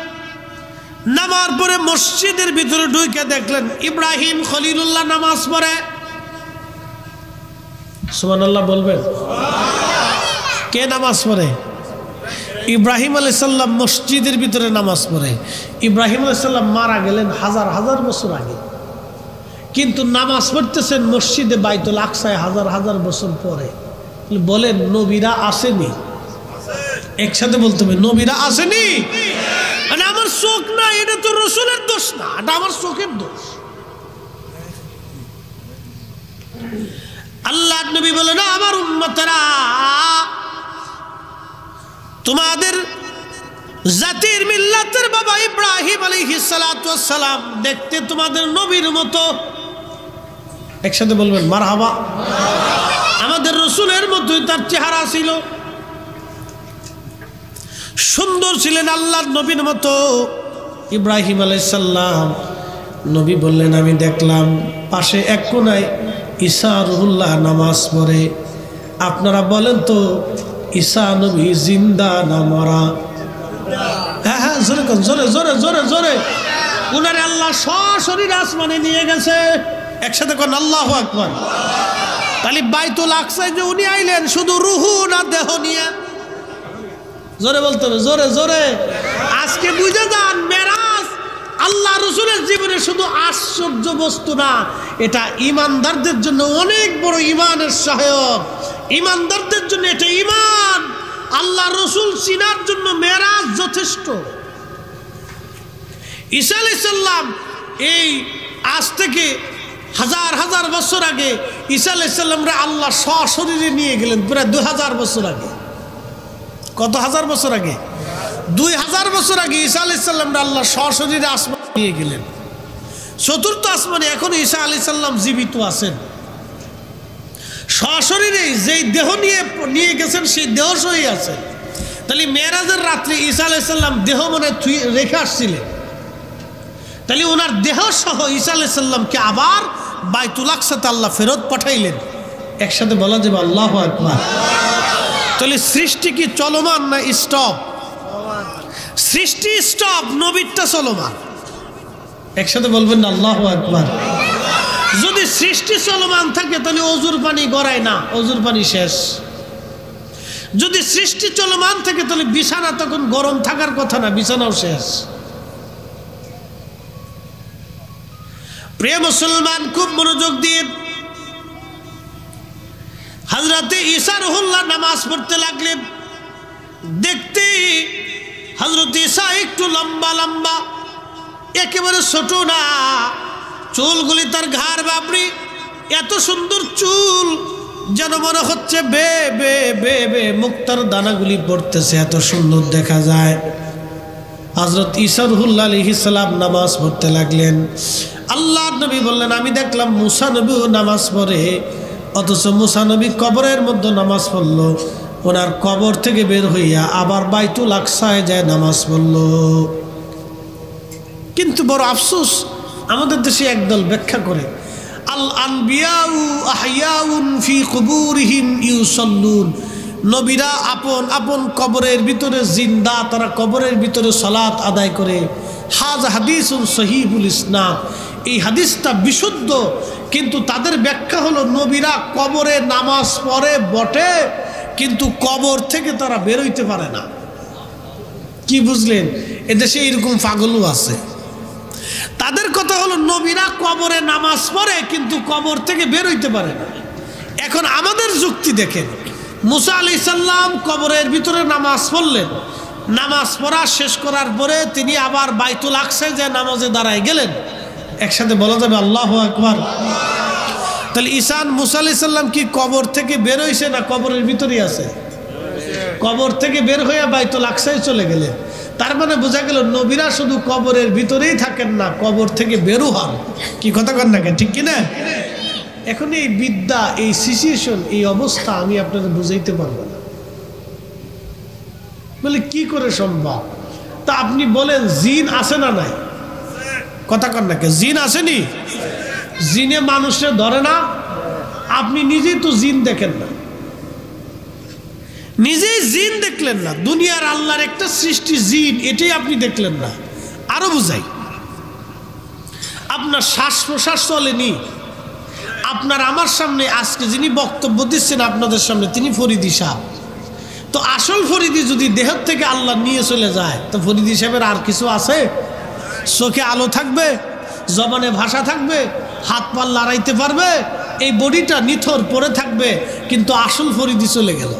নামার পরে মসজিদের ভিতরে ঢুকে দেখলেন ইব্রাহিম খলিলুল্লাহ নামাজ পড়ে। সুবহানাল্লাহ বলবেন? কে নামাজ পড়ে? ইব্রাহিম আলাইহিস সালাম মসজিদের ভিতরে নামাজ পড়ে। ইব্রাহিম আলাইহিস সালাম মারা গেলেন হাজার হাজার বছর আগে, কিন্তু নামাজ পড়তেছেন মসজিদে বাইতুল আকসায় হাজার হাজার বছর পরে। বলেন নবীরা আসেনি? একসাথে বলতে হবে, নবীরা আসেনি? মানে আমার চোখ না, এটা তো রসুলের দোষ না, এটা আমার চোখের দোষ। আল্লাহ নবী বলে না, আমার উম্মতেরা, তোমাদের জাতির মিল্লাতের বাবা ইব্রাহিম আলাইহিস সালাতু ওয়াস সালাম দেখতে তোমাদের নবীর মতো। একসাথে বলবেন মারহাবা। আমাদের রসুলের মতোই তার চেহারা ছিল, সুন্দর ছিলেন আল্লাহর নবীর মতো। ইব্রাহিম আলাইহিস সালাম নবী বললেন, আমি দেখলাম পাশে এক কোনায় ঈসা রুহুল্লাহ নামাজ পড়ে। আপনারা বলেন তো, ঈসা নবী জিন্দা না মরা? হ্যাঁ হ্যাঁ, জোরে জোরে জোরে জোরে জোরে। উনারে আল্লাহ সশরীরে আসমানে নিয়ে গেছে। একসাথে কোন আল্লাহু আকবার। তাহলে বাইতুল আকসায় যে উনি আইলেন শুধু রুহু না দেহ নিয়ে? জোরে বলতে হবে, জোরে জোরে। আজকে বুঝে যান, মেরাজ আল্লাহ রসুলের জীবনে শুধু আশ্চর্য বস্তু না, এটা ইমানদারদের জন্য অনেক বড় ইমানের সহায়ক। ইমানদারদের জন্য এটা ইমান। আল্লাহ রসুল চিনার জন্য মেরাজ যথেষ্ট। ঈসা আলাইহিস সালাম এই আজ থেকে হাজার হাজার বছর আগে ঈসা আলাইহিস সালামরে আল্লাহ সশরীরে নিয়ে গেলেন, প্রায় 2000 বছর আগে। কত হাজার বছর আগে? 2000 বছর আগে ঈসা আলাইহিস সালাম আল্লাহ সশরীরে আসমান নিয়ে গেলেন, চতুর্থ আসমানে এখন ঈসা আলাইহিস সালাম জীবিত আছেন, সশরীরে যেই দেহ নিয়ে গেছেন সেই দেহ সহি আছে। তাহলে মেরাজের রাত্রে ঈসা আলাইহিস সালাম দেহ মনে রেখে আসছিলেন, তাহলে ওনার দেহ সহ ঈসা আলাইহিস সালামকে আবার বাইতুল আকসাতে আল্লাহ ফেরত পাঠাইলেন। একসাথে বলা যাবে আল্লাহু আকবার। তাহলে সৃষ্টি কি চলমান না স্টপ? সৃষ্টি স্টপ, নবীরটা চলমান। একসাথে বলবেন না আল্লাহু আকবার। যদি সৃষ্টি চলমান থাকে তাহলে অজুর পানি গড়ায় না, অজুর পানি শেষ। যদি সৃষ্টি চলমান থাকে তাহলে বিছানা তখন গরম থাকার কথা না, বিছানাও শেষ। প্রিয় মুসলমান, খুব মনোযোগ দিয়ে হযরতে ঈসা রুহুল্লাহ নামাজ পড়তে লাগলেন। দেখতে হযরতে ঈসা একটু লম্বা লম্বা, একেবারে ছোট না, চুলগুলি তার ঘাড় বাবরি, এত সুন্দর চুল যেন মনে হচ্ছে বে বে বে বে মুক্তার দানাগুলি পড়তেছে, এত সুন্দর দেখা যায়। হযরত ঈসা রুহুল্লাহ আলাইহিস সালাম নামাজ পড়তে লাগলেন। আল্লাহর নবী বললেন, আমি দেখলাম মুসা নবীও নামাজ পড়ে, অথচ মুসা নবী কবরের মধ্যে নামাজ পড়ল, ওনার কবর থেকে বের হইয়া আবার বাইতুল আকসায় যায় নামাজ পড়ল। কিন্তু বড় আফসোস, আমাদের দেশে একদল ব্যাখ্যা করে আল আনবিয়াউ আহইয়াউন ফি কুবুরিহিম ইউসাল্লুন, নবীরা আপন আপন কবরের ভিতরে জিন্দা, তারা কবরের ভিতরে সালাত আদায় করে। হাজ হাদিসুন সহিহুল ইসনাদ, এই হাদিসটা বিশুদ্ধ, কিন্তু তাদের ব্যাখ্যা হলো নবীরা কবরে নামাজ পড়ে বটে, কিন্তু কবর থেকে তারা বেরোইতে পারে না। কি বুঝলেন? এদেশে এরকম পাগলও আছে। তাদের কথা হলো নবীরা কবরে নামাজ পড়ে কিন্তু কবর থেকে বেরোইতে পারে না। এখন আমাদের যুক্তি দেখেন, মুসা আলাইহিস সালাম কবরের ভিতরে নামাজ পড়লেন, নামাজ পড়া শেষ করার পরে তিনি আবার বাইতুল আকসায় যায় নামাজে দাঁড়ায় গেলেন। একসাথে বলা যাবে আল্লাহু আকবার। তাহলে মুসা আলাইহিস সালাম কি কবর থেকে বের হইছে না কবরের ভিতরেই আছে? কবর থেকে বের হয়ে বাইতুল আকসায় চলে গেলেন। তার মানে বোঝা গেল নবীরা শুধু কবরের ভিতরেই থাকেন না, কবর থেকে বেরো হন। কি কথা কন না, ঠিক কিনা? এখন এই বিদ্যা, এই সিচুয়েশন, এই অবস্থা আমি আপনাদের বুঝাইতে পারবো না। বলে কি করে সম্ভব? তা আপনি বলেন জিন আছে না নাই? কথা কন না, জিন আসেনি? জিনে মানুষে ধরে না? আপনি নিজেই তো জিন দেখেন না, নিজেই জিন দেখলেন না। দুনিয়ার আল্লাহর একটা সৃষ্টি জিন, এটাই আপনি দেখলেন না। আরো বুঝাই, আপনার শ্বাস প্রশ্বাস চলেনি। আপনার আমার সামনে আজকে যিনি বক্তব্য দিচ্ছেন আপনাদের সামনে, তিনি ফরিদি সাহেব। তো আসল ফরিদি যদি দেহ থেকে আল্লাহ নিয়ে চলে যায়, তো ফরিদি সাহেবের আর কিছু আছে? চোখে আলো থাকবে, জবানে ভাষা থাকবে, হাত পা লড়াইতে পারবে, এই বডিটা নিথর পড়ে থাকবে, কিন্তু আসল ফরিদি চলে গেল।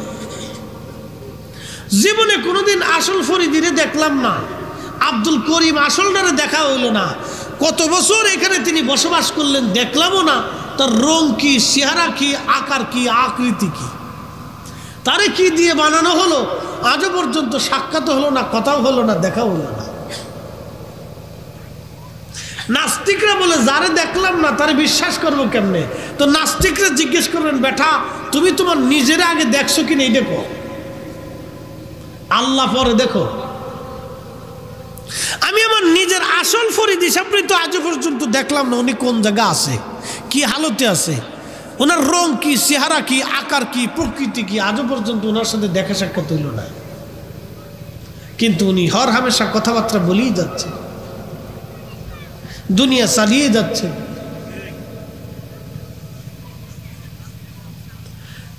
জীবনে কোনোদিন আসল ফরিদিরে দেখলাম না, আব্দুল করিম আসলটারে দেখা হইল না। কত বছর এখানে তিনি বসবাস করলেন, দেখলামও না তার রং কি, চেহারা কি, আকার কি, আকৃতি কি, তারে কি দিয়ে বানানো হলো, আজও পর্যন্ত সাক্ষাৎ হলো না, কথাও হলো না, দেখাও হলো না। নাস্তিকরা বলে যারে দেখলাম না তারে বিশ্বাস করবো কেমনে? তো নাস্তিকরা জিজ্ঞেস করবেন, বেটা তুমি তোমার নিজের আগে দেখছো কিনা এই দেখো, আল্লাহ পরে দেখো। আমি আমার নিজের আসল ফরিদি সাহেব তো আজও পর্যন্ত দেখলাম না, উনি কোন জায়গা আছে, কি হালতে আছে, ওনার রং কি, চেহারা কি, আকার কি, প্রকৃতি কি, আজও পর্যন্ত ওনার সাথে দেখা সাক্ষাৎ হইল না। কিন্তু উনি হর হামেশা কথাবার্তা বলেই যাচ্ছে, দুনিয়া চালিয়ে যাচ্ছে।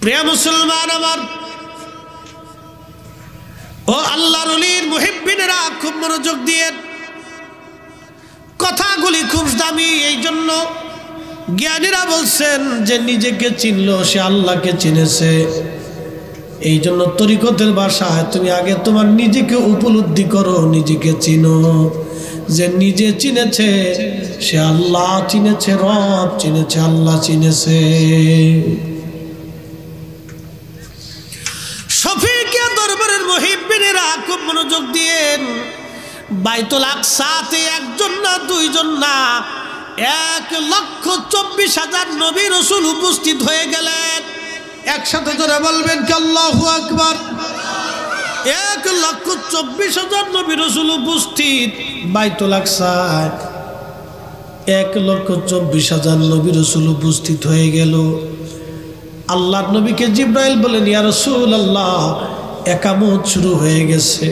প্রিয় মুসলমান আমার, ও আল্লাহর ওলির মুহিব্বিনেরা, খুব মনোযোগ দিয়ে কথাগুলি খুব দামি। এই জন্য জ্ঞানীরা বলছেন যে নিজেকে চিনলো সে আল্লাহকে চিনেছে। এই জন্য তরিকতের ভাষায় তুমি আগে তোমার নিজেকে উপলব্ধি করো, নিজেকে চিনো, যে নিজে চিনেছে সে আল্লাহ চিনেছে, রব চিনেছে, আল্লাহ চিনেছে। শফিকিয়া দরবারের মুহিব্বিনেরা খুব মনোযোগ দিয়ে বাইতুল আকসাতে একজন না দুইজন না 1,24,000 নবী রাসূল উপস্থিত হয়ে গেলেন। একসাথে জোরে বলবেন কি আল্লাহু আকবার। 1,24,000 নবী রাসূল উপস্থিত বাইতুল আকসায়। 1,24,000 নবী রাসূল উপস্থিত হয়ে গেল। আল্লাহর নবীকে জিবরাইল বলেন, ইয়া রাসূলুল্লাহ, একামত শুরু হয়ে গেছে,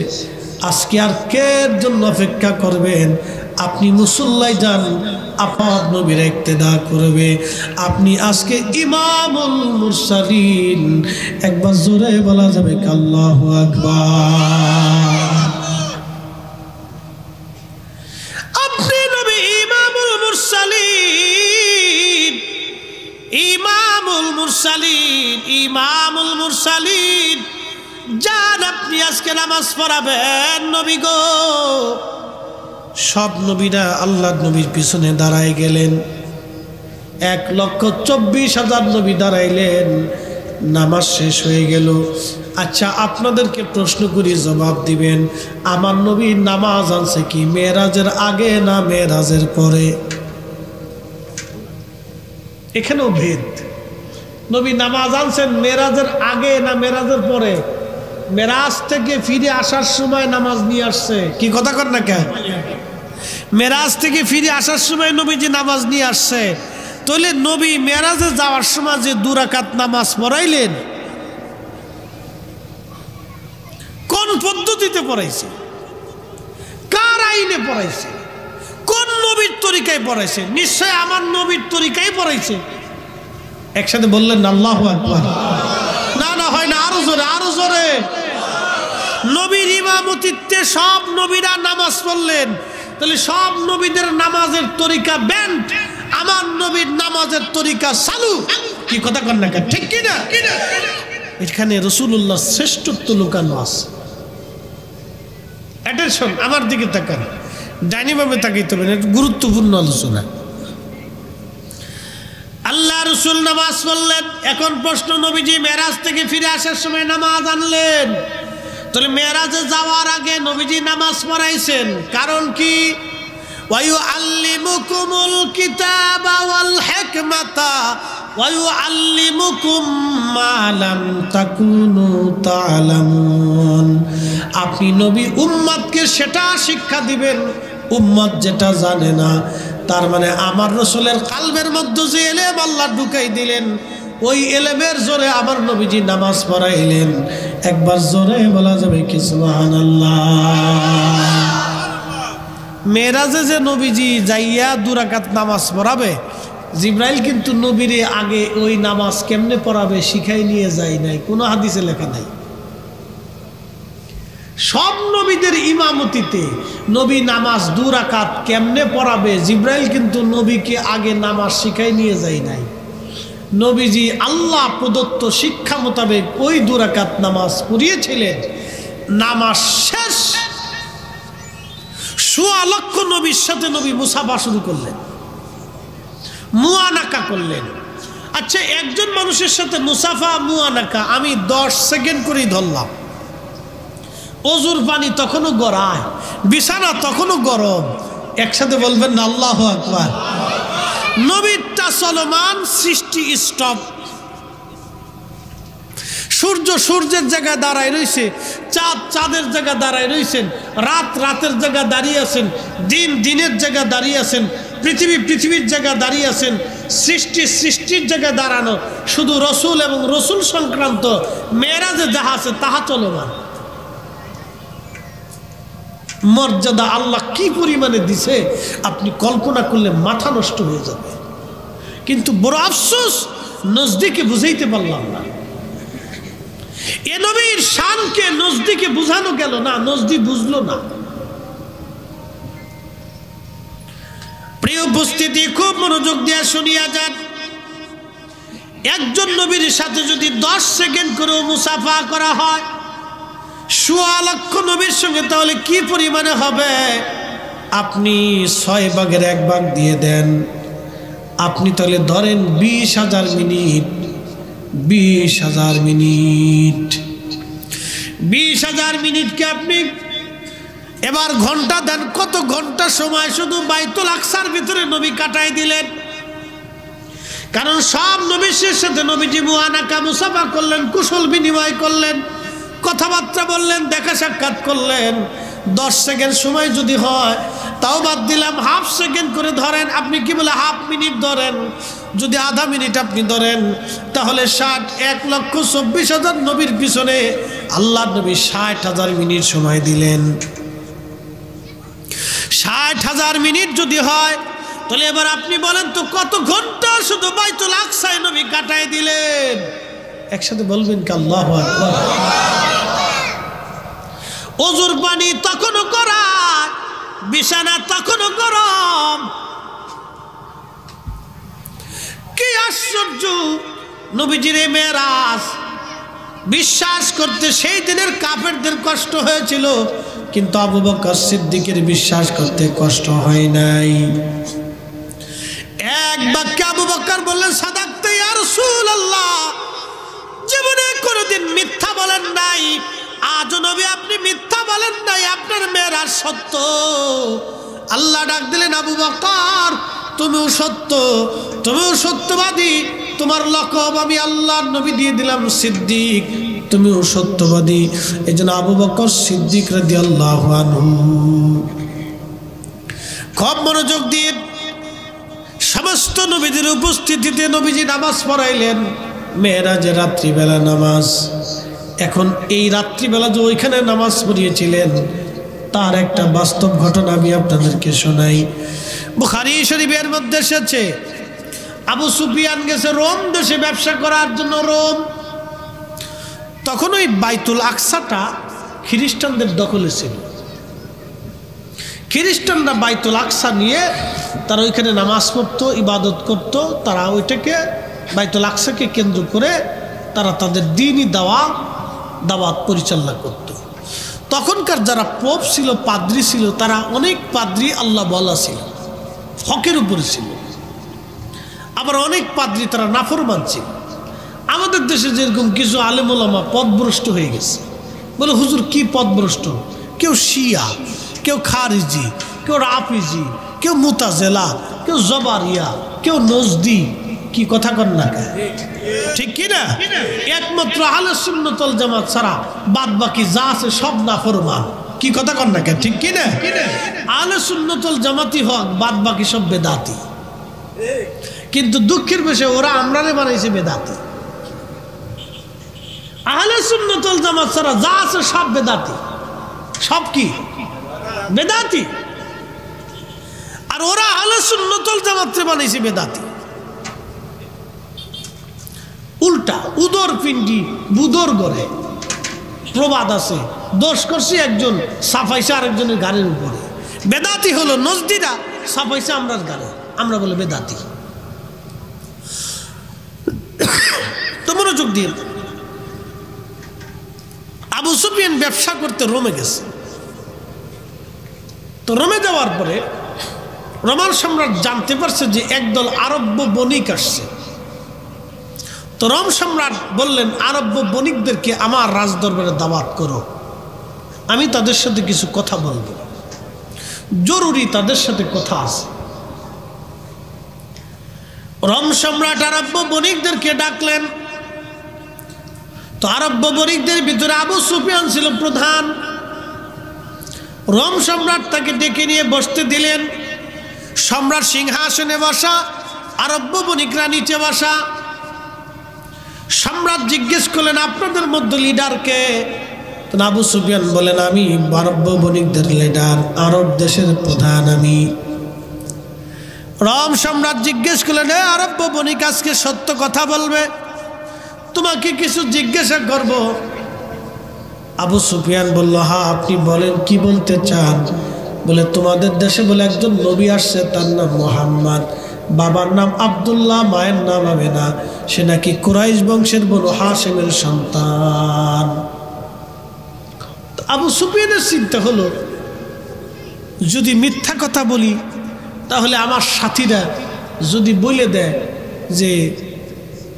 আজকে আর কের জন্য অপেক্ষা করবেন? আপনি মুসল্লায় যান, আপনার নবীর ইক্তেদা করবে। আপনি আজকে ইমামুল মুরসালিন। একবার জোরে বলা যাবে আল্লাহু আকবার। আপনি নবী ইমামুল মুরসালিন, ইমামুল মুরসালিন, ইমামুল মুরসালিন। যান, আপনি আজকে নামাজ পড়াবেন নবী গো। সব নবীরা আল্লাহর নবীর পিছনে দাঁড়ায় গেলেন। 1,24,000 নবী দাঁড়াইলেন। নামাজ শেষ হয়ে গেল। আচ্ছা, আপনাদেরকে প্রশ্ন করি, জবাব দিবেন। আমার নবী নামাজ আনছে কি মেরাজের আগে না মেরাজের পরে? এখানেও ভেদ। নবী নামাজ আনছেন মেরাজের আগে না মেরাজের পরে? মেরাজ থেকে ফিরে আসার সময় নামাজ নিয়ে আসছে। কি কথা কর না কেন? মেরাজ থেকে ফিরে আসার সময় নবীজি নামাজ নিয়ে আসছে। তাহলে নবী মেরাজে যাওয়ার সময় যে 2 রাকাত নামাজ পড়াইলেন, কোন পদ্ধতিতে পড়াইছে? কার আইনে পড়াইছে? কোন নবীর তরিকায় পড়াইছে? নিশ্চয় আমার নবীর তরিকায় পড়াইছে। একসাথে বললেন আল্লাহু আকবার। না না, হয় না, আরো জোরে, আরো জোরে। নবীর ইমামতিত্বে সব নবীরা নামাজ পড়লেন। তাহলে সব নবীদের নামাজের তরিকা ব্যান্ড, আমার নবীর নামাজের তরিকা চালু। কি কথা কন না, ঠিক কি না? এখানে রাসূলুল্লাহ শ্রেষ্ঠত্ব লুকানো আছে। অ্যাটেনশন, আমার দিকে তাকান, ডাইনিভাবে তাকাইতে হবে, গুরুত্বপূর্ণ আলোচনা। আল্লাহ রাসূল নামাজ পড়লেন। এখন প্রশ্ন, নবীজি মেরাজ থেকে ফিরে আসার সময় নামাজ আনলেন, তাহলে মেরাজে যাওয়ার আগে নবীজি নামাজ পড়াইছেন। কারণ কি? ওয়ায়ুআল্লিমুকুমুল কিতাবা ওয়াল হিকমাতা ওয়ায়ুআল্লিমুকুম মা লাম তাকুনু তা'লামুন। আপনি নবী উম্মতকে সেটা শিক্ষা দিবেন উম্মত যেটা জানে না। তার মানে আমার রাসূলের কলবের মধ্যে যে ইলম আল্লাহ ঢুকাই দিলেন, ওই ইলমের জোরে আমার নবীজি নামাজ পড়াইলেন। একবার জোরে বলা যাবে কি সুবহানাল্লাহ। মেরাজে যে নবীজি যাইয়া 2 রাকাত নামাজ পড়াবে, জিবরাইল কিন্তু নবীরে আগে ওই নামাজ কেমনে পড়াবে শিখাই নিয়ে যায় নাই, কোনো হাদিসে লেখা নাই। সব নবীদের ইমামতিতে নবী নামাজ 2 রাকাত কেমনে পড়াবে, জিবরাইল কিন্তু নবীকে আগে নামাজ শিখাই নিয়ে যায় নাই। নবীজি আল্লাহ প্রদত্ত শিক্ষা মোতাবেক ওই 2 রাকাত নামাজ পড়িয়েছিলেন। নামাজ শেষ, 1.25 লক্ষ নবীর সাথে নবী মুসাফা শুরু করলেন, মুআনাকা করলেন। আচ্ছা, একজন মানুষের সাথে মুসাফা মুআনাকা আমি 10 সেকেন্ড করেই ধরলাম। অজুর পানি তখনও গড়ায়, বিছানা তখনও গরম। একসাথে বলবেন না আল্লাহু আকবার। নবীরটা চলমান, সৃষ্টি স্টপ। সূর্য সূর্যের জায়গায় দাঁড়ায় রয়েছে, চাঁদ চাঁদের জায়গায় দাঁড়ায় রয়েছেন, রাত রাতের জায়গায় দাঁড়িয়ে আছেন, দিন দিনের জায়গায় দাঁড়িয়ে আছেন, পৃথিবী পৃথিবীর জায়গায় দাঁড়িয়ে আছেন, সৃষ্টি সৃষ্টির জায়গায় দাঁড়ানো। শুধু রসুল এবং রসুল সংক্রান্ত মেরাজে যাহা আছে তাহা চলমান। মর্যাদা আল্লাহ কি পরিমাণে দিছে আপনি কল্পনা করলে মাথা নষ্ট হয়ে যাবে। কিন্তু বড় আফসোস, নজদিকে বুঝাইতে পারলাম না। এ নবীর শানকে নজদিকে বুঝানো গেল না, নজদি বুঝলো না। প্রিয় উপস্থিতি, খুব মনোযোগ দিয়ে শুনিয়া যান। একজন নবীর সাথে যদি 10 সেকেন্ড করে মুসাফা করা হয় 1.25 লক্ষ নবীর সঙ্গে, তাহলে কি পরিমাণে হবে? আপনি 6 ভাগের 1 ভাগ দিয়ে দেন। আপনি তাহলে ধরেন 20,000 মিনিট, 20,000 মিনিট, 20,000 মিনিটকে আপনি এবার ঘন্টা দেন, কত ঘন্টা সময় শুধু বাইতুল আকসার ভিতরে নবী কাটাই দিলেন। কারণ সব নবীর সাথে নবীজি মুআনাকা মুসাফা করলেন, কুশল বিনিময় করলেন, কথাবার্তা বললেন, দেখা সাক্ষাৎ করলেন। 10 সেকেন্ড সময় যদি হয় তাও বাদ দিলাম, হাফ সেকেন্ড করে ধরেন, আপনি কি বলে হাফ মিনিট ধরেন, যদি আধা মিনিট আপনি ধরেন, তাহলে 1,24,000 নবীর পিছনে আল্লাহ নবী 60,000 মিনিট সময় দিলেন। 60,000 মিনিট যদি হয় তাহলে এবার আপনি বলেন তো কত ঘন্টা শুধু বাইতুল আকসায় নবী কাটায় দিলেন? একসাথে বলবেন কি আল্লাহু আকবার। ওজুর পানি তখনও করা, বিছানা তখনও গরম। কি আশ্চর্য! নবীজির মেরাজ বিশ্বাস করতে সেই দিনের কাফেরদের কষ্ট হয়েছিল, কিন্তু আবু বকর সিদ্দিকের বিশ্বাস করতে কষ্ট হয় নাই। এক বাক্যে আবু বকর বললেন, সাদাকতা ইয়া রাসূলুল্লাহ, জীবনে কোনোদিন মিথ্যা বলেন নাই, আজ নবী আপনি মিথ্যা বলেন নাই, আপনার মেরাজ সত্য। আল্লাহ ডাক দিলেন, আবু বকর তুমিও সত্য, তুমিও সত্যবাদী, তোমার লকব আমি আল্লাহর নবী দিয়ে দিলাম সিদ্দিক, তুমিও সত্যবাদী। এই জন্য আবু বকর সিদ্দিক রাদিয়াল্লাহু আনহু খুব মনোযোগ দিয়ে সমস্ত নবীদের উপস্থিতিতে নবীজি নামাজ পড়াইলেন, মেরাজের রাত্রিবেলা নামাজ। এখন এই রাত্রিবেলা যে ওইখানে নামাজ পড়িয়েছিলেন তার একটা বাস্তব ঘটনা আমি আপনাদেরকে শোনাই। বুখারী শরীফের মধ্যে এসেছে, আবু সুফিয়ান গেছে রোম দেশে ব্যবসা করার জন্য। রোম তখন ওই বাইতুল আকসাটা খ্রিস্টানদের দখলে ছিল। খ্রিস্টানরা বাইতুল আকসা নিয়ে তারা ওইখানে নামাজ পড়তো, ইবাদত করত। তারা ওইটাকে বাইতুল আকসাকে কেন্দ্র করে তারা তাদের দ্বীনি দাওয়াত পরিচালনা করত। তখনকার যারা পোপ ছিল, পাদ্রী ছিল, তারা অনেক পাদ্রী আল্লাহ বলা ছিল, হকের উপরে ছিল। আবার অনেক পাদ্রী তারা নাফরমান ছিল। আমাদের দেশে যেরকম কিছু আলেম ওলামা পথভ্রষ্ট হয়ে গেছে, বলে হুজুর কি পথভ্রষ্ট? কেউ শিয়া, কেউ খারিজি, কেউ রাফিজি, কেউ মুতাজেলা, কেউ জবারিয়া, কেউ নজদি। কি কথা কন না, ঠিক কি না? একমাত্র আহলে সুন্নাত ওয়াল জামাত ছাড়া বাদ বাকি যা আছে সব নাফরমান। কি কথা কন না, ঠিক কি না? আহলে সুন্নাত ওয়াল জামাতি হক, বাদ বাকি সব বেদাতি। কিন্তু দুঃখের বিষয় ওরা আমরারে বানাইছে বেদাতি। আহলে সুন্নাত ওয়াল জামাত ছাড়া যা আছে সব বেদাতি। সব কি বেদাতি। আর ওরা আহলে সুন্নাত ওয়াল জামাতরে বানাইছে বেদাতি। উল্টা উদর পিণ্ডি বুদর গড়ে প্রবাদ আছে, দোষ করছি একজন, সাফাইছে আরেকজনের গাড়ির উপরে। বেদাতি হলো নজদিরা, সাফাইছে আমরার গাড়ি, আমরা বলে বেদাতি। তো মনোযোগ দিয়ে, আবু সুফিয়ান ব্যবসা করতে রোমে গেছে। তো রোমে যাওয়ার পরে রোমান সম্রাট জানতে পারছে যে একদল আরব্য বণিক আসছে। তো রোম সম্রাট বললেন, আরব্য বণিকদেরকে আমার রাজদরবারে দাওয়াত করো, আমি তাদের সাথে কিছু কথা বলবো, জরুরি তাদের সাথে কথা আছে। রোম সম্রাট আরব্য বণিকদেরকে ডাকলেন। তো আরব্য বণিকদের ভিতরে আবু সুফিয়ান ছিল প্রধান। রোম সম্রাট তাকে ডেকে নিয়ে বসতে দিলেন। সম্রাট সিংহাসনে বসা, আরব্য বণিকরা নিচে বসা। সম্রাট জিজ্ঞেস করলেন, আপনাদের মধ্যে লিডারকে? তো আবু সুফিয়ান বলেন, আমি আরব্য বণিকদের লিডার, আরব দেশের প্রধান আমি। রোম সম্রাট জিজ্ঞেস করলেন, আরব্য বণিক আজকে সত্য কথা বলবে, তোমাকে কিছু জিজ্ঞাসা করব। আবু সুফিয়ান বলল, হ্যাঁ আপনি বলেন, কি বলতে চান? বলে, তোমাদের দেশে বলে একজন নবী আসছে, তার নাম মুহাম্মদ, বাবার নাম আব্দুল্লাহ, মায়ের নাম আমেনা, সে নাকি কুরাইশ বংশের বনু হাশিমের সন্তান। আবু সুফিয়ানের চিন্তা হলো, যদি মিথ্যা কথা বলি তাহলে আমার সাথীরা যদি বলে দেয় যে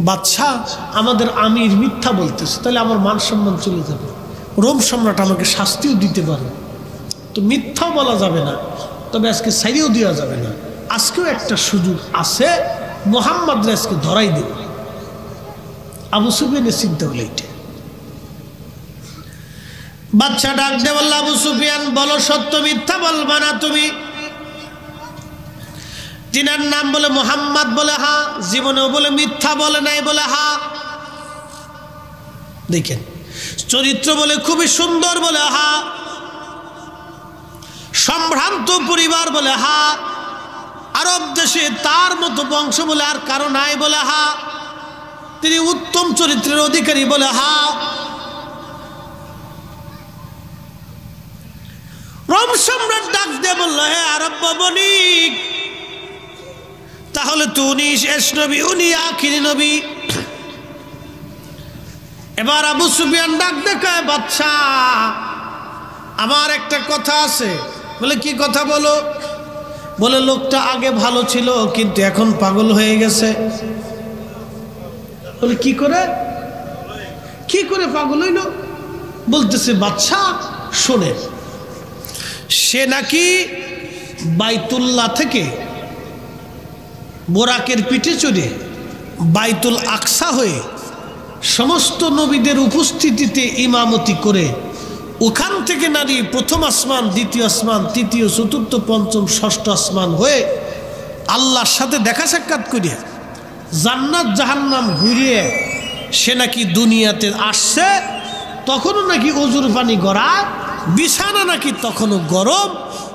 বাদশাহ আমাদের আমির মিথ্যা বলতেছে, তাহলে আমার মান সম্মান চলে যাবে, রোম সম্রাট আমাকে শাস্তিও দিতে পারে। তো মিথ্যাও বলা যাবে না, তবে আজকে সাইডেও দেওয়া যাবে না। আজকেও একটা সুযোগ আছে, মুহাম্মদরে আজকে ধরাই দেব। আবু সুফিয়ানের চিন্তা হলো এইটা। বাচ্চা ডাক দে বলল, আবু সুফিয়ান বলো সত্য মিথ্যা বলবা না তুমি? তিনার নাম বলে মুহাম্মদ, বলে হা। জীবনেও বলে মিথ্যা বলে নাই, বলে হা। দেখেন চরিত্র বলে খুবই সুন্দর, বলে হা। সম্ভ্রান্ত পরিবার, বলে হা। আরব দেশে তার মতো বংশ বলে আর কারো নাই, বলে হা। তিনি উত্তম চরিত্রের অধিকারী, বলে হা। রোম সম্রাট ডাক দিয়ে বলল, হে আরব বণিক, তাহলে তো উনি শেষ নবী, উনি আখিরি নবী। এবার আবু সুফিয়ান ডাক দেখায়, বাদশা আমার একটা কথা আছে। বলে কি কথা বলো? বলে লোকটা আগে ভালো ছিল কিন্তু এখন পাগল হয়ে গেছে। বলে কি করে, কি করে পাগল হইল? বলতেছে বাদশা শোনে, সে নাকি বাইতুল্লাহ থেকে বোরাকের পিঠে চড়ে বাইতুল আকসা হয়ে সমস্ত নবীদের উপস্থিতিতে ইমামতি করে ওখান থেকে নারী প্রথম আসমান, দ্বিতীয় আসমান, তৃতীয়, চতুর্থ, পঞ্চম, ষষ্ঠ আসমান হয়ে আল্লাহর সাথে দেখা সাক্ষাৎ করিয়া জান্নাত জাহান্নাম ঘুরিয়ে সে নাকি দুনিয়াতে আসছে। তখনও নাকি অজুর পানি গড়ায়, বিছানা নাকি তখনও গরম।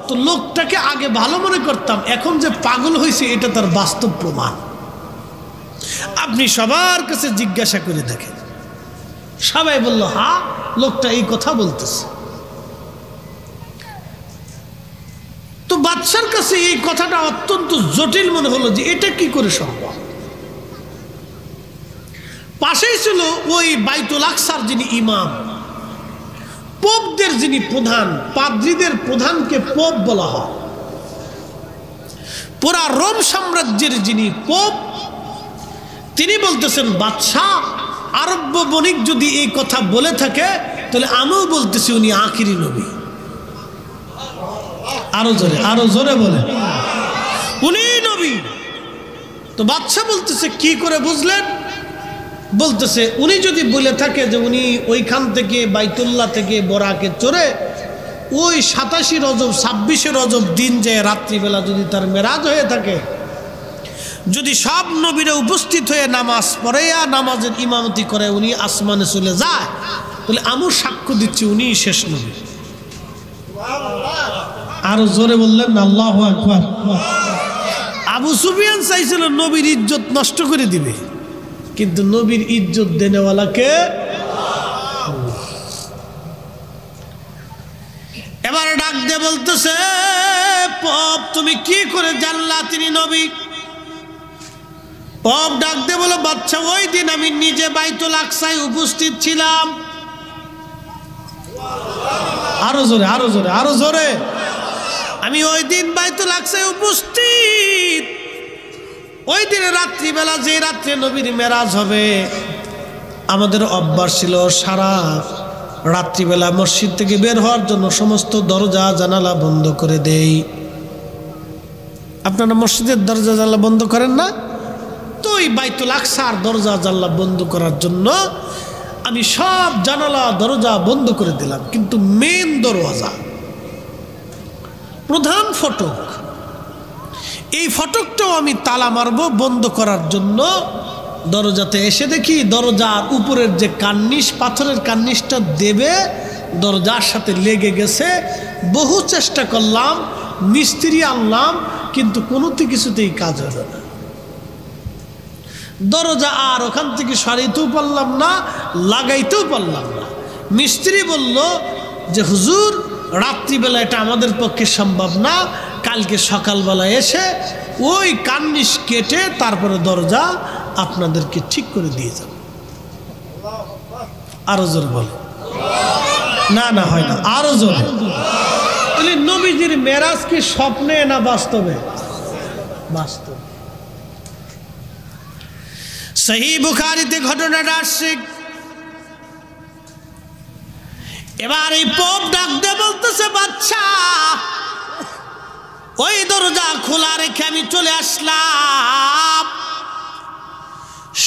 তো লোকটাকে আগে ভালো মনে করতাম, এখন যে পাগল হয়েছে এটা তার বাস্তব প্রমাণ। আপনি সবার কাছে জিজ্ঞাসা করে দেখেন, সবাই বলল হা, লোকটা এই কথা বলতেছে। তো বাদশার কাছে এই কথাটা অত্যন্ত জটিল মনে হলো যে এটা কি করে সম্ভব। পাশেই ছিল ওই বাইতুল আকসার যিনি ইমাম, পোপদের যিনি প্রধান, পাদ্রীদের প্রধানকে পোপ বলা হয়। পুরা রোম সাম্রাজ্যের যিনি পোপ, তিনি বলতেছেন বাদশাহ, আরব বণিক যদি এই কথা বলে থাকে তাহলে আমিও বলতেছি উনি আখিরি নবী। আরো জোরে, আরো জোরে বলে, উনি নবী। তো বাদশাহ বলতেছে কি করে বুঝলেন? বলতেছে উনি যদি বলে থাকে যে উনি ওইখান থেকে বাইতুল্লাহ থেকে বোরাকে চড়ে ওই 27 রজব 26 রজব দিন যায় রাত্রিবেলা যদি তার মেরাজ হয়ে থাকে, যদি সব নবীরা উপস্থিত হয়ে নামাজ পড়ে আর নামাজের ইমামতি করে উনি আসমানে চলে যায়, তাহলে আমিও সাক্ষ্য দিচ্ছি উনি শেষ নবী। আরো জোরে বললেন না আল্লাহু আকবার। আবু সুফিয়ান চাইছিল নবীর ইজ্জত নষ্ট করে দিবে, কিন্তু নবীর ইজ্জত দেনেওয়ালাকে। এবার ডাক দিয়ে বলতেছে, পপ তুমি কি করে জানলা তিনি নবী? পপ ডাক দিয়ে বলো, বাচ্চা ওই দিন আমি নিজে বাইতুল আকসায় উপস্থিত ছিলাম। আরো জোরে, আরো জোরে, আরো জোরে। আমি ওই দিন বাইতুল আকসায় উপস্থিত। ওই দিনে রাত্রিবেলা, যে রাত্রে নবীর মেরাজ হবে, আমাদের অভ্যাস ছিল সারা রাত্রিবেলা মসজিদ থেকে বের হওয়ার জন্য সমস্ত দরজা জানালা বন্ধ করে দেই। আপনারা মসজিদের দরজা জানালা বন্ধ করেন না? তো ওই বাইতুল আকসার দরজা জানালা বন্ধ করার জন্য আমি সব জানালা দরজা বন্ধ করে দিলাম, কিন্তু মেন দরওয়াজা, প্রধান ফটক, এই ফটকটাও আমি তালা মারবো বন্ধ করার জন্য। দরজাতে এসে দেখি দরজার উপরের যে কার্নিশ, পাথরের কার্নিশটা দেবে, দরজার সাথে লেগে গেছে। বহু চেষ্টা করলাম, মিস্ত্রি আনলাম, কিন্তু কোনোতে কিছুতেই কাজ হলো না। দরজা আর ওখান থেকে সরাইতেও পারলাম না, লাগাইতেও পারলাম না। মিস্ত্রি বলল যে হুজুর রাত্রিবেলা এটা আমাদের পক্ষে সম্ভব না, কালকে সকালবেলা এসে ওই কার্নিশ কেটে তারপরে দরজা আপনাদেরকে ঠিক করে দিয়ে যাব। আরো জোরে বলে, না না হয় না, আরো জোরে। তাহলে নবীজির মেরাজ কি স্বপ্নে না বাস্তবে? বাস্তব। সহিহ বুখারীতে ঘটনাটা আসছে। এবার এই পোপ ডাক দিয়ে বলতেছে, বলতেছে বাদশা ওই দরজা খোলা রেখে আমি চলে আসলাম।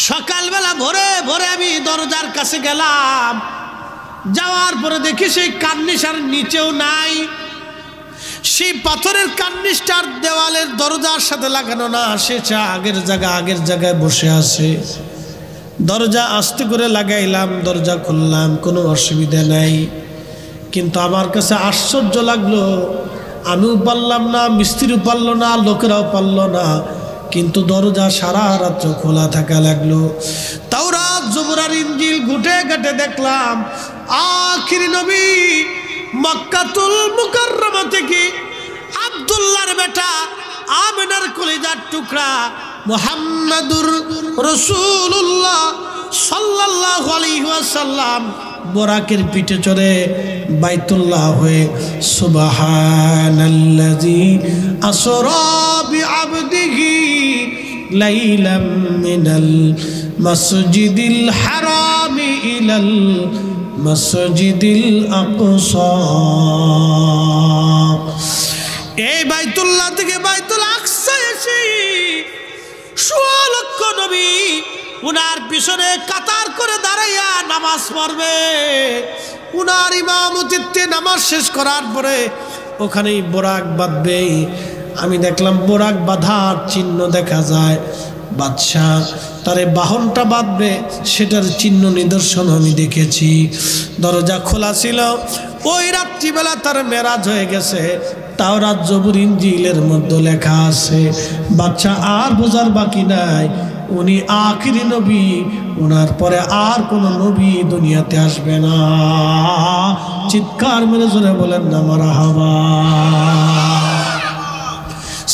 সকালবেলা ভোরে ভোরে আমি দরজার কাছে গেলাম, যাওয়ার পরে দেখি সেই কার্নিশার নিচেও নাই, সেই পাথরের কার্নিশটার দেওয়ালের দরজার সাথে লাগানো না, সে আগের জায়গায় বসে আছে। দরজা আস্তে করে লাগাইলাম, দরজা খুললাম, কোনো অসুবিধা নাই। কিন্তু আমার কাছে আশ্চর্য লাগলো, আমিও পারলাম না, মিস্ত্রিও পারল না, লোকেরাও পারল না, কিন্তু দরজা সারা রাত্র খোলা থাকা লাগলো। তাওরাত জবুর আর ইনজিল ঘুটে ঘাটে দেখলাম আখিরি নবী মক্কাতুল মুকাররমা থেকে আব্দুল্লাহর বেটা আমিনার কলিজার টুকরা মুহাম্মাদুর রাসূলুল্লাহ সাল্লাল্লাহু আলাইহি ওয়াসাল্লাম বোরাকের পিঠে চড়ে বাইতুল্লাহ হয়ে সুবহানাল্লাযী আসরা বিআবদিহি লাইলাম মিনাল মাসজিদিল হারামি ইলাল মসজিদিল আকসা। এই বাইতুল্লাহ থেকে বাইতুল আকসা এসে ১৬ লক্ষ নবী উনার পিছনে কাতার করে দাঁড়াইয়া নামাজ পড়বে। উনার ইমামতিত্বে নামাজ শেষ করার পরে ওখানেই বোরাক বাঁধবে। আমি দেখলাম বোরাক বাঁধার চিহ্ন দেখা যায়। বাদশাহ তারে বাহনটা বাঁধবে সেটার চিহ্ন নিদর্শন আমি দেখেছি। দরজা খোলা ছিল। ওই রাত্রিবেলা তার মেরাজ হয়ে গেছে। তাওরাত জবুর ইনজিলের মধ্যে লেখা আছে। বাদশাহ আর বোঝার বাকি নাই, উনি আখিরি নবী, ওনার পরে আর কোন নবী দুনিয়াতে আসবে না। চিৎকার মেরে জোরে বলেন না মারহাবা।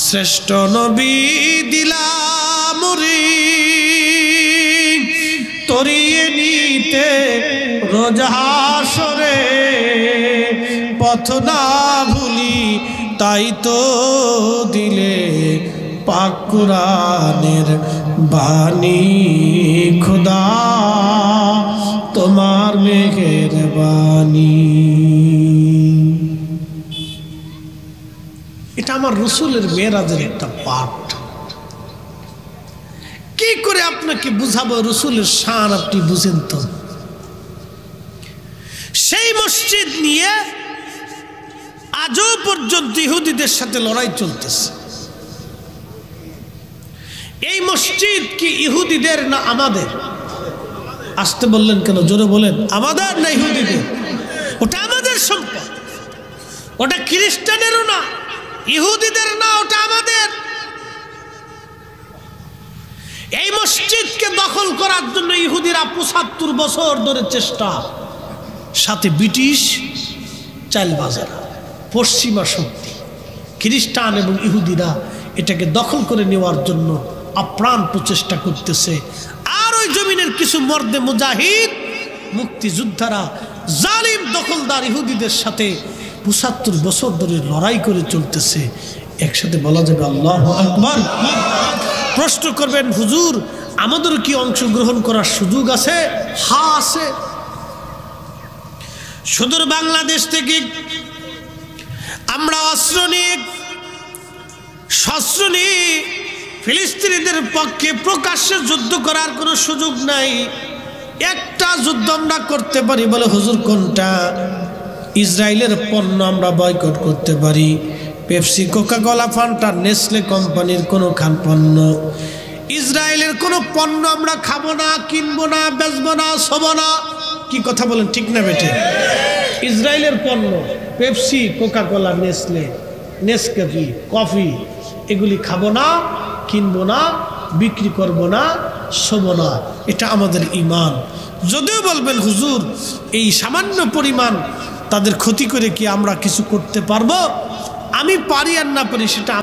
শ্রেষ্ঠ নবী দিলাম তরিয়ে নিতে রোজ হাসরে, পথ না ভুলি তাই তো দিলে পাক কুরআনের বাণী। খোদা তোমার মেহেরবানি। এটা আমার রসুলের মেরাজের একটা পাঠ। কি করে আপনাকে বুঝাবো রসুলের শান, আপনি বুঝেন তো। সেই মসজিদ নিয়ে আজও পর্যন্ত ইহুদিদের সাথে লড়াই চলতেছে। এই মসজিদ কি ইহুদিদের না আমাদের? আসতে বললেন কেন? জোরে বলেন। আমাদের না ইহুদিদের? ওটা আমাদের সম্পদ, ওটা খ্রিস্টানেরও না, ইহুদিদের না, ওটা আমাদের। এই মসজিদকে দখল করার জন্য ইহুদিরা ৭৫ বছর ধরে চেষ্টা, সাথে ব্রিটিশ চালবাজারা, পশ্চিমা শক্তি, খ্রিস্টান এবং ইহুদিরা এটাকে দখল করে নেওয়ার জন্য আপ্রাণ প্রচেষ্টা করতেছে। আর ওই জমিনের কিছু মর্দে মুজাহিদ মুক্তিযোদ্ধারা জালিম দখলদার ইহুদিদের সাথে ৭৫ বছর ধরে লড়াই করে চলতেছে। একসাথে বলা যাবে আল্লাহু আকবার। প্রশ্ন করবেন, হুজুর আমাদের কি অংশগ্রহণ করার সুযোগ আছে? হ্যাঁ আছে। সুদূর বাংলাদেশ থেকে আমরা অস্ত্র নিয়ে শস্ত্র নিয়ে ফিলিস্তিনিদের পক্ষে প্রকাশ্যে যুদ্ধ করার কোনো সুযোগ নাই। একটা যুদ্ধ আমরা করতে পারি বলে, হুজুর কোনটা? ইসরায়েলের পণ্য আমরা বয়কট করতে পারি। পেপসি, কোকা-কোলা, ফান্টা, নেসলে কোম্পানির কোনো পণ্য, ইসরায়েলের কোনো পণ্য আমরা খাবো না, কিনবো না, বেচবো না, ছবো না। কি কথা বলেন, ঠিক না বেটে? ইসরায়েলের পণ্য Pepsi, Coca-Cola, Nestle, Nescafe, coffee, এগুলি খাবো না, কিনবো না, বিক্রি করবো না, ছবো না। এটা আমাদের ঈমান। যদিও বলবেন হুজুর এই সামান্য পরিমাণ তাদের ক্ষতি করে কি আমরা কিছু করতে পারবো? আমি পারি আর না পারি সেটা